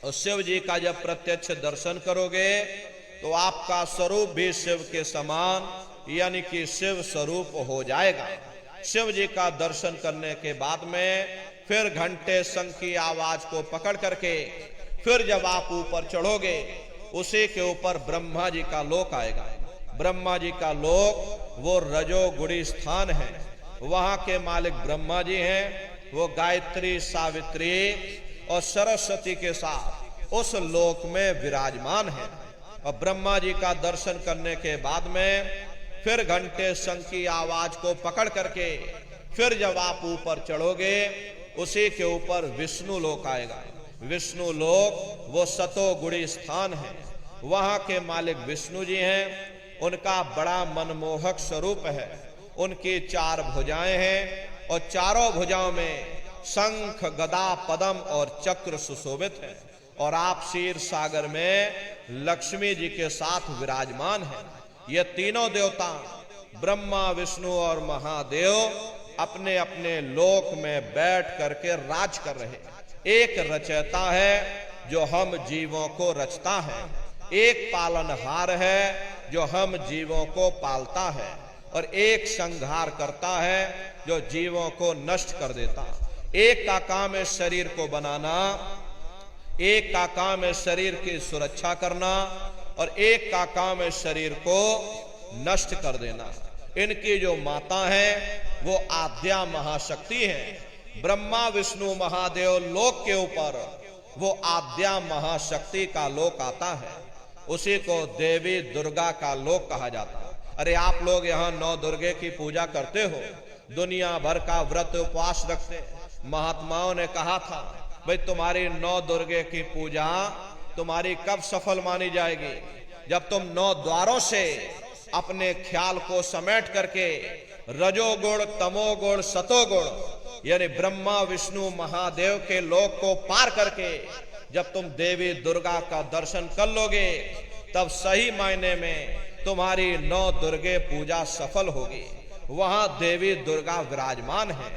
और शिव जी का जब प्रत्यक्ष दर्शन करोगे, तो आपका स्वरूप भी शिव के समान यानी कि शिव स्वरूप हो जाएगा। शिव जी का दर्शन करने के बाद में फिर घंटे शंख की आवाज को पकड़ करके फिर जब आप ऊपर चढ़ोगे, उसी के ऊपर ब्रह्मा जी का लोक आएगा। ब्रह्मा जी का लोक वो रजोगुणी स्थान है। वहां के मालिक ब्रह्मा जी हैं। वो गायत्री, सावित्री और सरस्वती के साथ उस लोक में विराजमान है। और ब्रह्मा जी का दर्शन करने के बाद में फिर घंटे शंख की आवाज को पकड़ करके फिर जब आप ऊपर चढ़ोगे, उसी के ऊपर विष्णु लोक आएगा। विष्णु लोक वो सतोगुणी स्थान है। वहां के मालिक विष्णु जी हैं। उनका बड़ा मनमोहक स्वरूप है। उनकी 4 भुजाएं हैं और चारों भुजाओं में शंख, गदा, पद्म और चक्र सुशोभित है। और आप क्षीर सागर में लक्ष्मी जी के साथ विराजमान हैं। ये तीनों देवता ब्रह्मा, विष्णु और महादेव अपने अपने लोक में बैठ करके राज कर रहे। एक रचयिता है जो हम जीवों को रचता है, एक पालनहार है जो हम जीवों को पालता है, और एक संहार करता है जो जीवों को नष्ट कर देता। एक का काम है शरीर को बनाना, एक का काम है शरीर की सुरक्षा करना, और एक का काम है शरीर को नष्ट कर देना। इनकी जो माता है वो आद्या महाशक्ति है। ब्रह्मा, विष्णु, महादेव लोक के ऊपर वो आद्या महाशक्ति का लोक आता है। उसी को देवी दुर्गा का लोक कहा जाता है। अरे आप लोग यहाँ 9 दुर्गे की पूजा करते हो, दुनिया भर का व्रत उपवास रखते। महात्माओं ने कहा था, भाई तुम्हारी 9 दुर्गे की पूजा तुम्हारी कब सफल मानी जाएगी? जब तुम 9 द्वारों से अपने ख्याल को समेट करके रजोगुण, तमोगुण, सतोगुण यानी ब्रह्मा, विष्णु, महादेव के लोक को पार करके जब तुम देवी दुर्गा का दर्शन कर लोगे, तब सही मायने में तुम्हारी 9 दुर्गे पूजा सफल होगी। वहां देवी दुर्गा विराजमान है।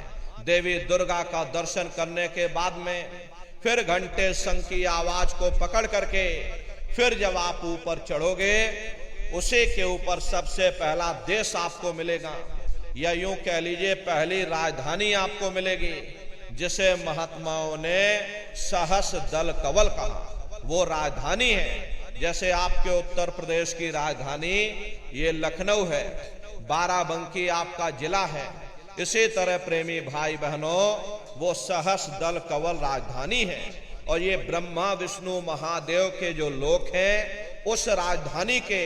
देवी दुर्गा का दर्शन करने के बाद में फिर घंटे शंख की आवाज को पकड़ करके फिर जब आप ऊपर चढ़ोगे, उसी के ऊपर सबसे पहला देश आपको मिलेगा, या यूं कह लीजिए पहली राजधानी आपको मिलेगी, जिसे महात्माओं ने सहस दल कवल कहा। वो राजधानी है। जैसे आपके उत्तर प्रदेश की राजधानी ये लखनऊ है, बाराबंकी आपका जिला है, इसी तरह प्रेमी भाई बहनों वो सहस दल कवल राजधानी है। और ये ब्रह्मा, विष्णु, महादेव के जो लोक हैं, उस राजधानी के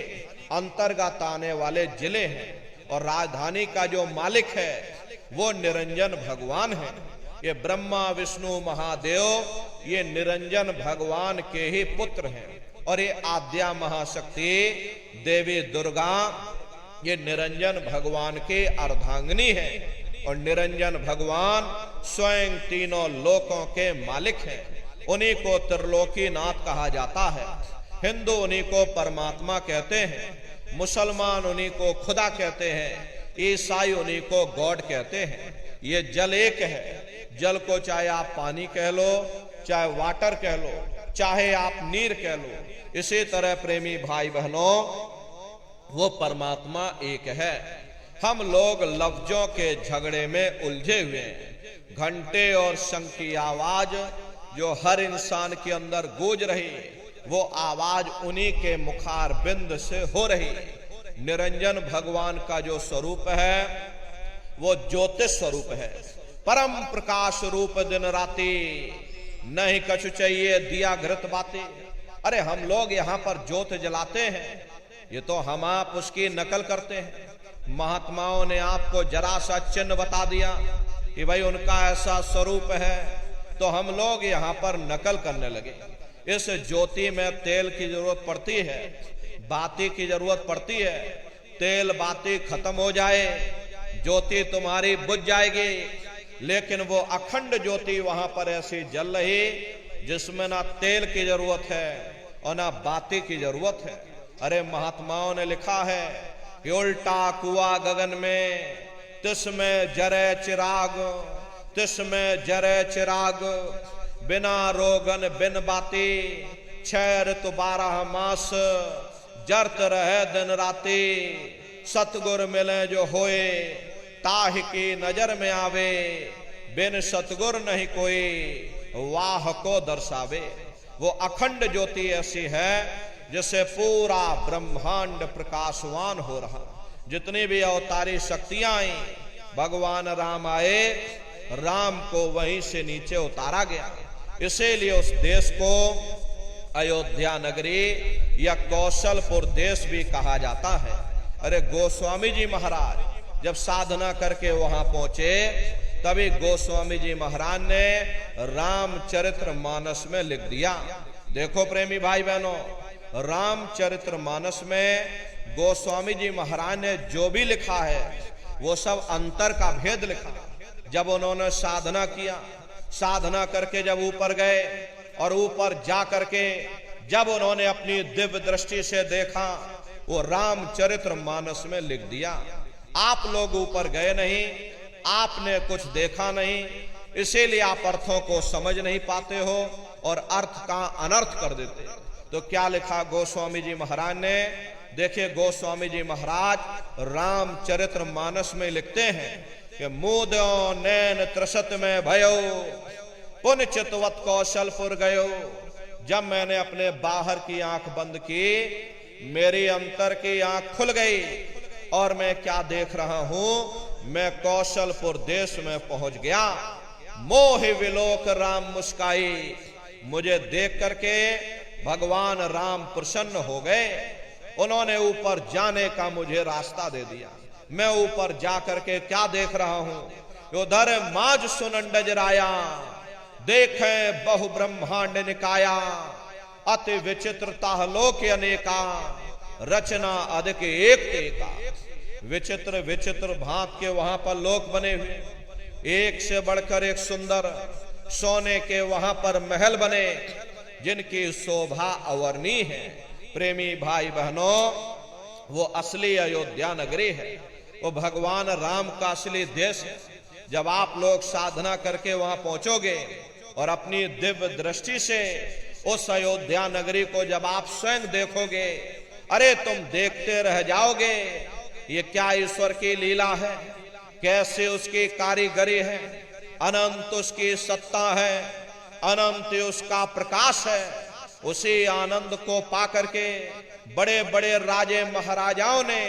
अंतर्गत आने वाले जिले हैं। और राजधानी का जो मालिक है वो निरंजन भगवान है। ये ब्रह्मा विष्णु महादेव ये निरंजन भगवान के ही पुत्र हैं। और ये आद्या महाशक्ति देवी दुर्गा ये निरंजन भगवान के अर्धांगिनी है। और निरंजन भगवान स्वयं तीनों लोकों के मालिक हैं। उन्हीं को त्रिलोकीनाथ कहा जाता है। हिंदू उन्हीं को परमात्मा कहते हैं, मुसलमान उन्हीं को खुदा कहते हैं, ईसाई उन्हीं को गॉड कहते हैं। ये जल एक है। जल को चाहे आप पानी कह लो, चाहे वाटर कह लो, चाहे आप नीर कह लो। इसी तरह प्रेमी भाई बहनों वो परमात्मा एक है। हम लोग लफ्जों के झगड़े में उलझे हुए हैं। घंटे और शंख की आवाज जो हर इंसान के अंदर गूंज रही वो आवाज उन्हीं के मुखार बिंद से हो रही। निरंजन भगवान का जो स्वरूप है वो ज्योतिष स्वरूप है, परम प्रकाश रूप दिन राति, नहीं कछु चाहिए दिया घृत बाती। अरे हम लोग यहाँ पर ज्योत जलाते हैं, ये तो हम आप उसकी नकल करते हैं। महात्माओं ने आपको जरा सा चिन्ह बता दिया कि भाई उनका ऐसा स्वरूप है, तो हम लोग यहाँ पर नकल करने लगे। इस ज्योति में तेल की जरूरत पड़ती है, बाती की जरूरत पड़ती है। तेल बाती खत्म हो जाए ज्योति तुम्हारी बुझ जाएगी, लेकिन वो अखंड ज्योति वहां पर ऐसी जल रही जिसमें ना तेल की जरूरत है और ना बाती की जरूरत है। अरे महात्माओं ने लिखा है कि उल्टा कुआ गगन में तिसमें जरे चिराग, तिसमें जरे चिराग, बिना रोगन बिन बाती, 6 ऋतु 12 मास, जरत रहे दिन राती। सतगुर मिले जो होए, ताहि की नजर में आवे, बिन सतगुर नहीं कोई, वाह को दर्शावे। वो अखंड ज्योति ऐसी है जिससे पूरा ब्रह्मांड प्रकाशवान हो रहा। जितनी भी अवतारी शक्तियां आई, भगवान राम आए, राम को वहीं से नीचे उतारा गया। इसीलिए उस देश को अयोध्या नगरी या कौशलपुर देश भी कहा जाता है। अरे गोस्वामी जी महाराज जब साधना करके वहां पहुंचे, तभी गोस्वामी जी महाराज ने रामचरित्र मानस में लिख दिया। देखो प्रेमी भाई बहनों, रामचरित्र मानस में गोस्वामी जी महाराज ने जो भी लिखा है वो सब अंतर का भेद लिखा। जब उन्होंने साधना किया, साधना करके जब ऊपर गए और ऊपर जा करके जब उन्होंने अपनी दिव्य दृष्टि से देखा, वो रामचरित्र मानस में लिख दिया। आप लोग ऊपर गए नहीं, आपने कुछ देखा नहीं, इसीलिए आप अर्थों को समझ नहीं पाते हो और अर्थ का अनर्थ कर देते। तो क्या लिखा गोस्वामी जी महाराज ने? देखिए गोस्वामी जी महाराज रामचरित्र मानस में लिखते हैं कि मूदो नैन त्रसत में भयो, पुन चितवत कौशलपुर गयो। जब मैंने अपने बाहर की आंख बंद की, मेरी अंतर की आंख खुल गई और मैं क्या देख रहा हूं, मैं कौशलपुर देश में पहुंच गया। मोहि विलोक राम मुस्काई, मुझे देख करके भगवान राम प्रसन्न हो गए। उन्होंने ऊपर जाने का मुझे रास्ता दे दिया। मैं ऊपर जा करके क्या देख रहा हूं, उधर माज सुनंडज राया, देखे बहु ब्रह्मांड निकाया, अति विचित्रता लोक अनेका, रचना अधिक एक एका। विचित्र विचित्र भांत के वहां पर लोक बने हुए, एक से बढ़कर एक सुंदर। सोने के वहां पर महल बने जिनकी शोभा अवर्णीय है। प्रेमी भाई बहनों, वो असली अयोध्या नगरी है, वो भगवान राम का असली देश है। जब आप लोग साधना करके वहां पहुंचोगे और अपनी दिव्य दृष्टि से उस अयोध्या नगरी को जब आप स्वयं देखोगे, अरे तुम देखते रह जाओगे। ये क्या ईश्वर की लीला है, कैसे उसकी कारीगरी है, अनंत उसकी सत्ता है, अनंत उसका प्रकाश है। उसी आनंद को पाकर के बड़े बड़े राजे महाराजाओं ने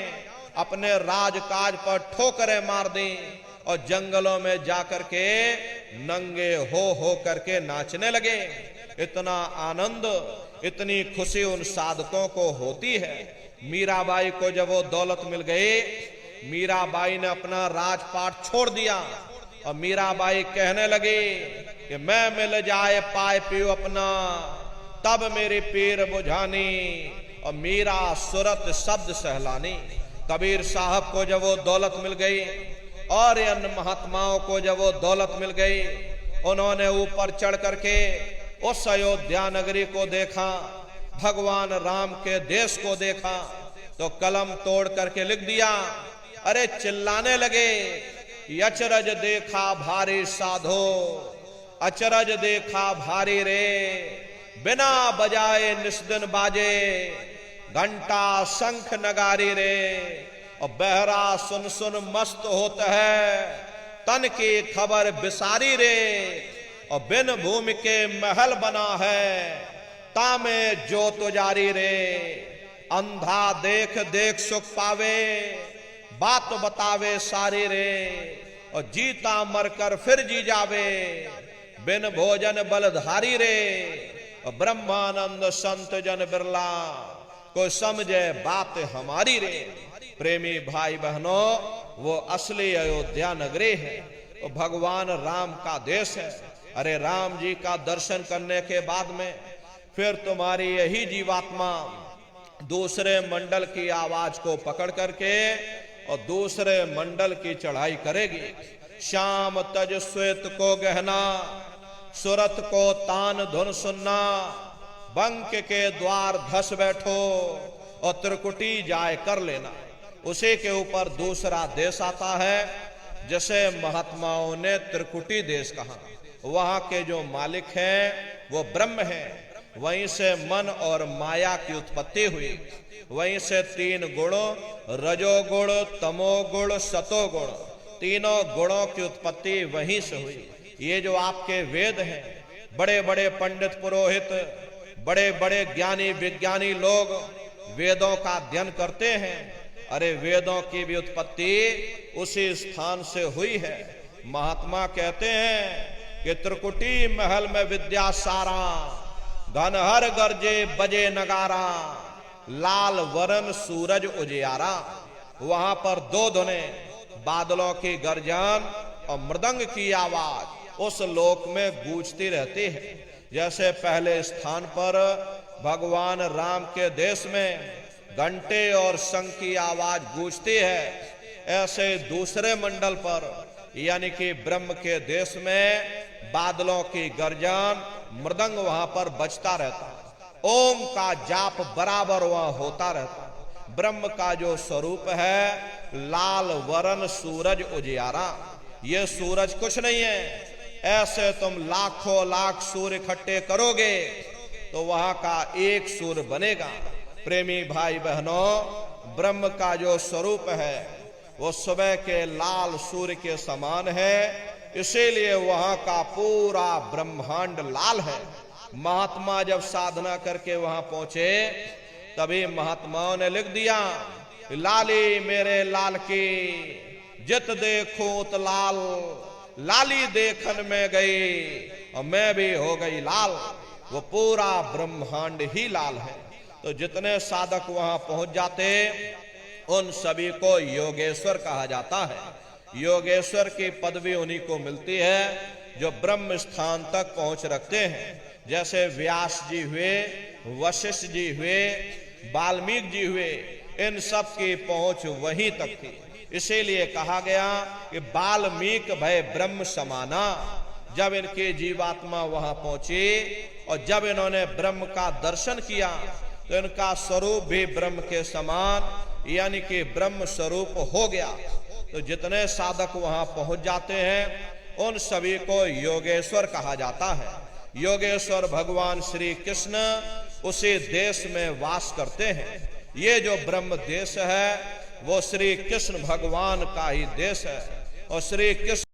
अपने राजकाज पर ठोकरें मार दी और जंगलों में जाकर के नंगे हो करके नाचने लगे। इतना आनंद, इतनी खुशी उन साधकों को होती है। मीराबाई को जब वो दौलत मिल गई मीराबाई ने अपना राजपाट छोड़ दिया और मीराबाई कहने लगी कि मैं मिल जाए पाए पियो अपना, तब मेरी पीर बुझानी। और मीरा सूरत शब्द सहलानी। कबीर साहब को जब वो दौलत मिल गई और अन्य महात्माओं को जब वो दौलत मिल गई, उन्होंने ऊपर चढ़ करके उस अयोध्या नगरी को देखा, भगवान राम के देश को देखा, तो कलम तोड़ करके लिख दिया। अरे चिल्लाने लगे, अचरज देखा भारी साधो, अचरज देखा भारी रे, बिना बजाए निस्दिन बाजे, घंटा शंख नगारी रे। और बहरा सुन सुन मस्त होता है, तन की खबर बिसारी रे। और बिन भूमि के महल बना है, तामे जोत जारी रे। अंधा देख देख सुख पावे, बात बतावे सारी रे। और जीता मरकर फिर जी जावे, बिन भोजन बलधारी रे। और ब्रह्मानंद संत जन बिरला, को समझे बात हमारी रे। प्रेमी भाई बहनों, वो असली अयोध्या नगरी है, वो भगवान राम का देश है। अरे राम जी का दर्शन करने के बाद में फिर तुम्हारी यही जीवात्मा दूसरे मंडल की आवाज को पकड़ करके और दूसरे मंडल की चढ़ाई करेगी। श्याम तज श्वेत को गहना, सुरत को तान धुन सुनना, बंक के द्वार धस बैठो और त्रिकुटी जाए कर लेना। उसी के ऊपर दूसरा देश आता है, जैसे महात्माओं ने त्रिकुटी देश कहा। वहां के जो मालिक हैं वो ब्रह्म हैं। वहीं से मन और माया की उत्पत्ति हुई। वहीं से तीन गुणों, रजोगुण, तमोगुण, सतोगुण, तीनों गुणों की उत्पत्ति वहीं से हुई। ये जो आपके वेद हैं, बड़े बड़े पंडित पुरोहित, बड़े बड़े ज्ञानी विज्ञानी लोग वेदों का अध्ययन करते हैं। अरे वेदों की भी उत्पत्ति उसी स्थान से हुई है। महात्मा कहते हैं कि त्रिकुटी महल में विद्या सारा, घनहर गरजे बजे नगारा, लाल वरन सूरज उजियारा। वहां पर दो धुने, बादलों की गर्जन और मृदंग की आवाज उस लोक में गूंजती रहती है। जैसे पहले स्थान पर भगवान राम के देश में घंटे और शंख की आवाज गूंजती है, ऐसे दूसरे मंडल पर यानी कि ब्रह्म के देश में बादलों की गर्जन, मृदंग वहां पर बजता रहता है। ओम का जाप बराबर वहां होता रहता है। ब्रह्म का जो स्वरूप है लाल वरण सूरज उजियारा। ये सूरज कुछ नहीं है। ऐसे तुम लाखों लाख सूर्य इकट्ठे करोगे तो वहां का एक सूर्य बनेगा। प्रेमी भाई बहनों, ब्रह्म का जो स्वरूप है वो सुबह के लाल सूर्य के समान है, इसीलिए वहां का पूरा ब्रह्मांड लाल है। महात्मा जब साधना करके वहां पहुंचे, तभी महात्माओं ने लिख दिया, लाली मेरे लाल की, जित देखूं उत लाल, लाली देखन में गई और मैं भी हो गई लाल। वो पूरा ब्रह्मांड ही लाल है। तो जितने साधक वहां पहुंच जाते, उन सभी को योगेश्वर कहा जाता है। योगेश्वर की पदवी उन्हीं को मिलती है जो ब्रह्म स्थान तक पहुंच रखते हैं। जैसे व्यास जी हुए, वशिष्ठ जी हुए, वाल्मीकि जी हुए, इन सब की पहुंच वहीं तक थी। इसीलिए कहा गया कि वाल्मीकि भय ब्रह्म समाना। जब इनकी जीवात्मा वहां पहुंची और जब इन्होंने ब्रह्म का दर्शन किया तो इनका स्वरूप भी ब्रह्म के समान यानी कि ब्रह्म स्वरूप हो गया। तो जितने साधक वहां पहुंच जाते हैं उन सभी को योगेश्वर कहा जाता है। योगेश्वर भगवान श्री कृष्ण उसी देश में वास करते हैं। ये जो ब्रह्म देश है वो श्री कृष्ण भगवान का ही देश है और श्री कृष्ण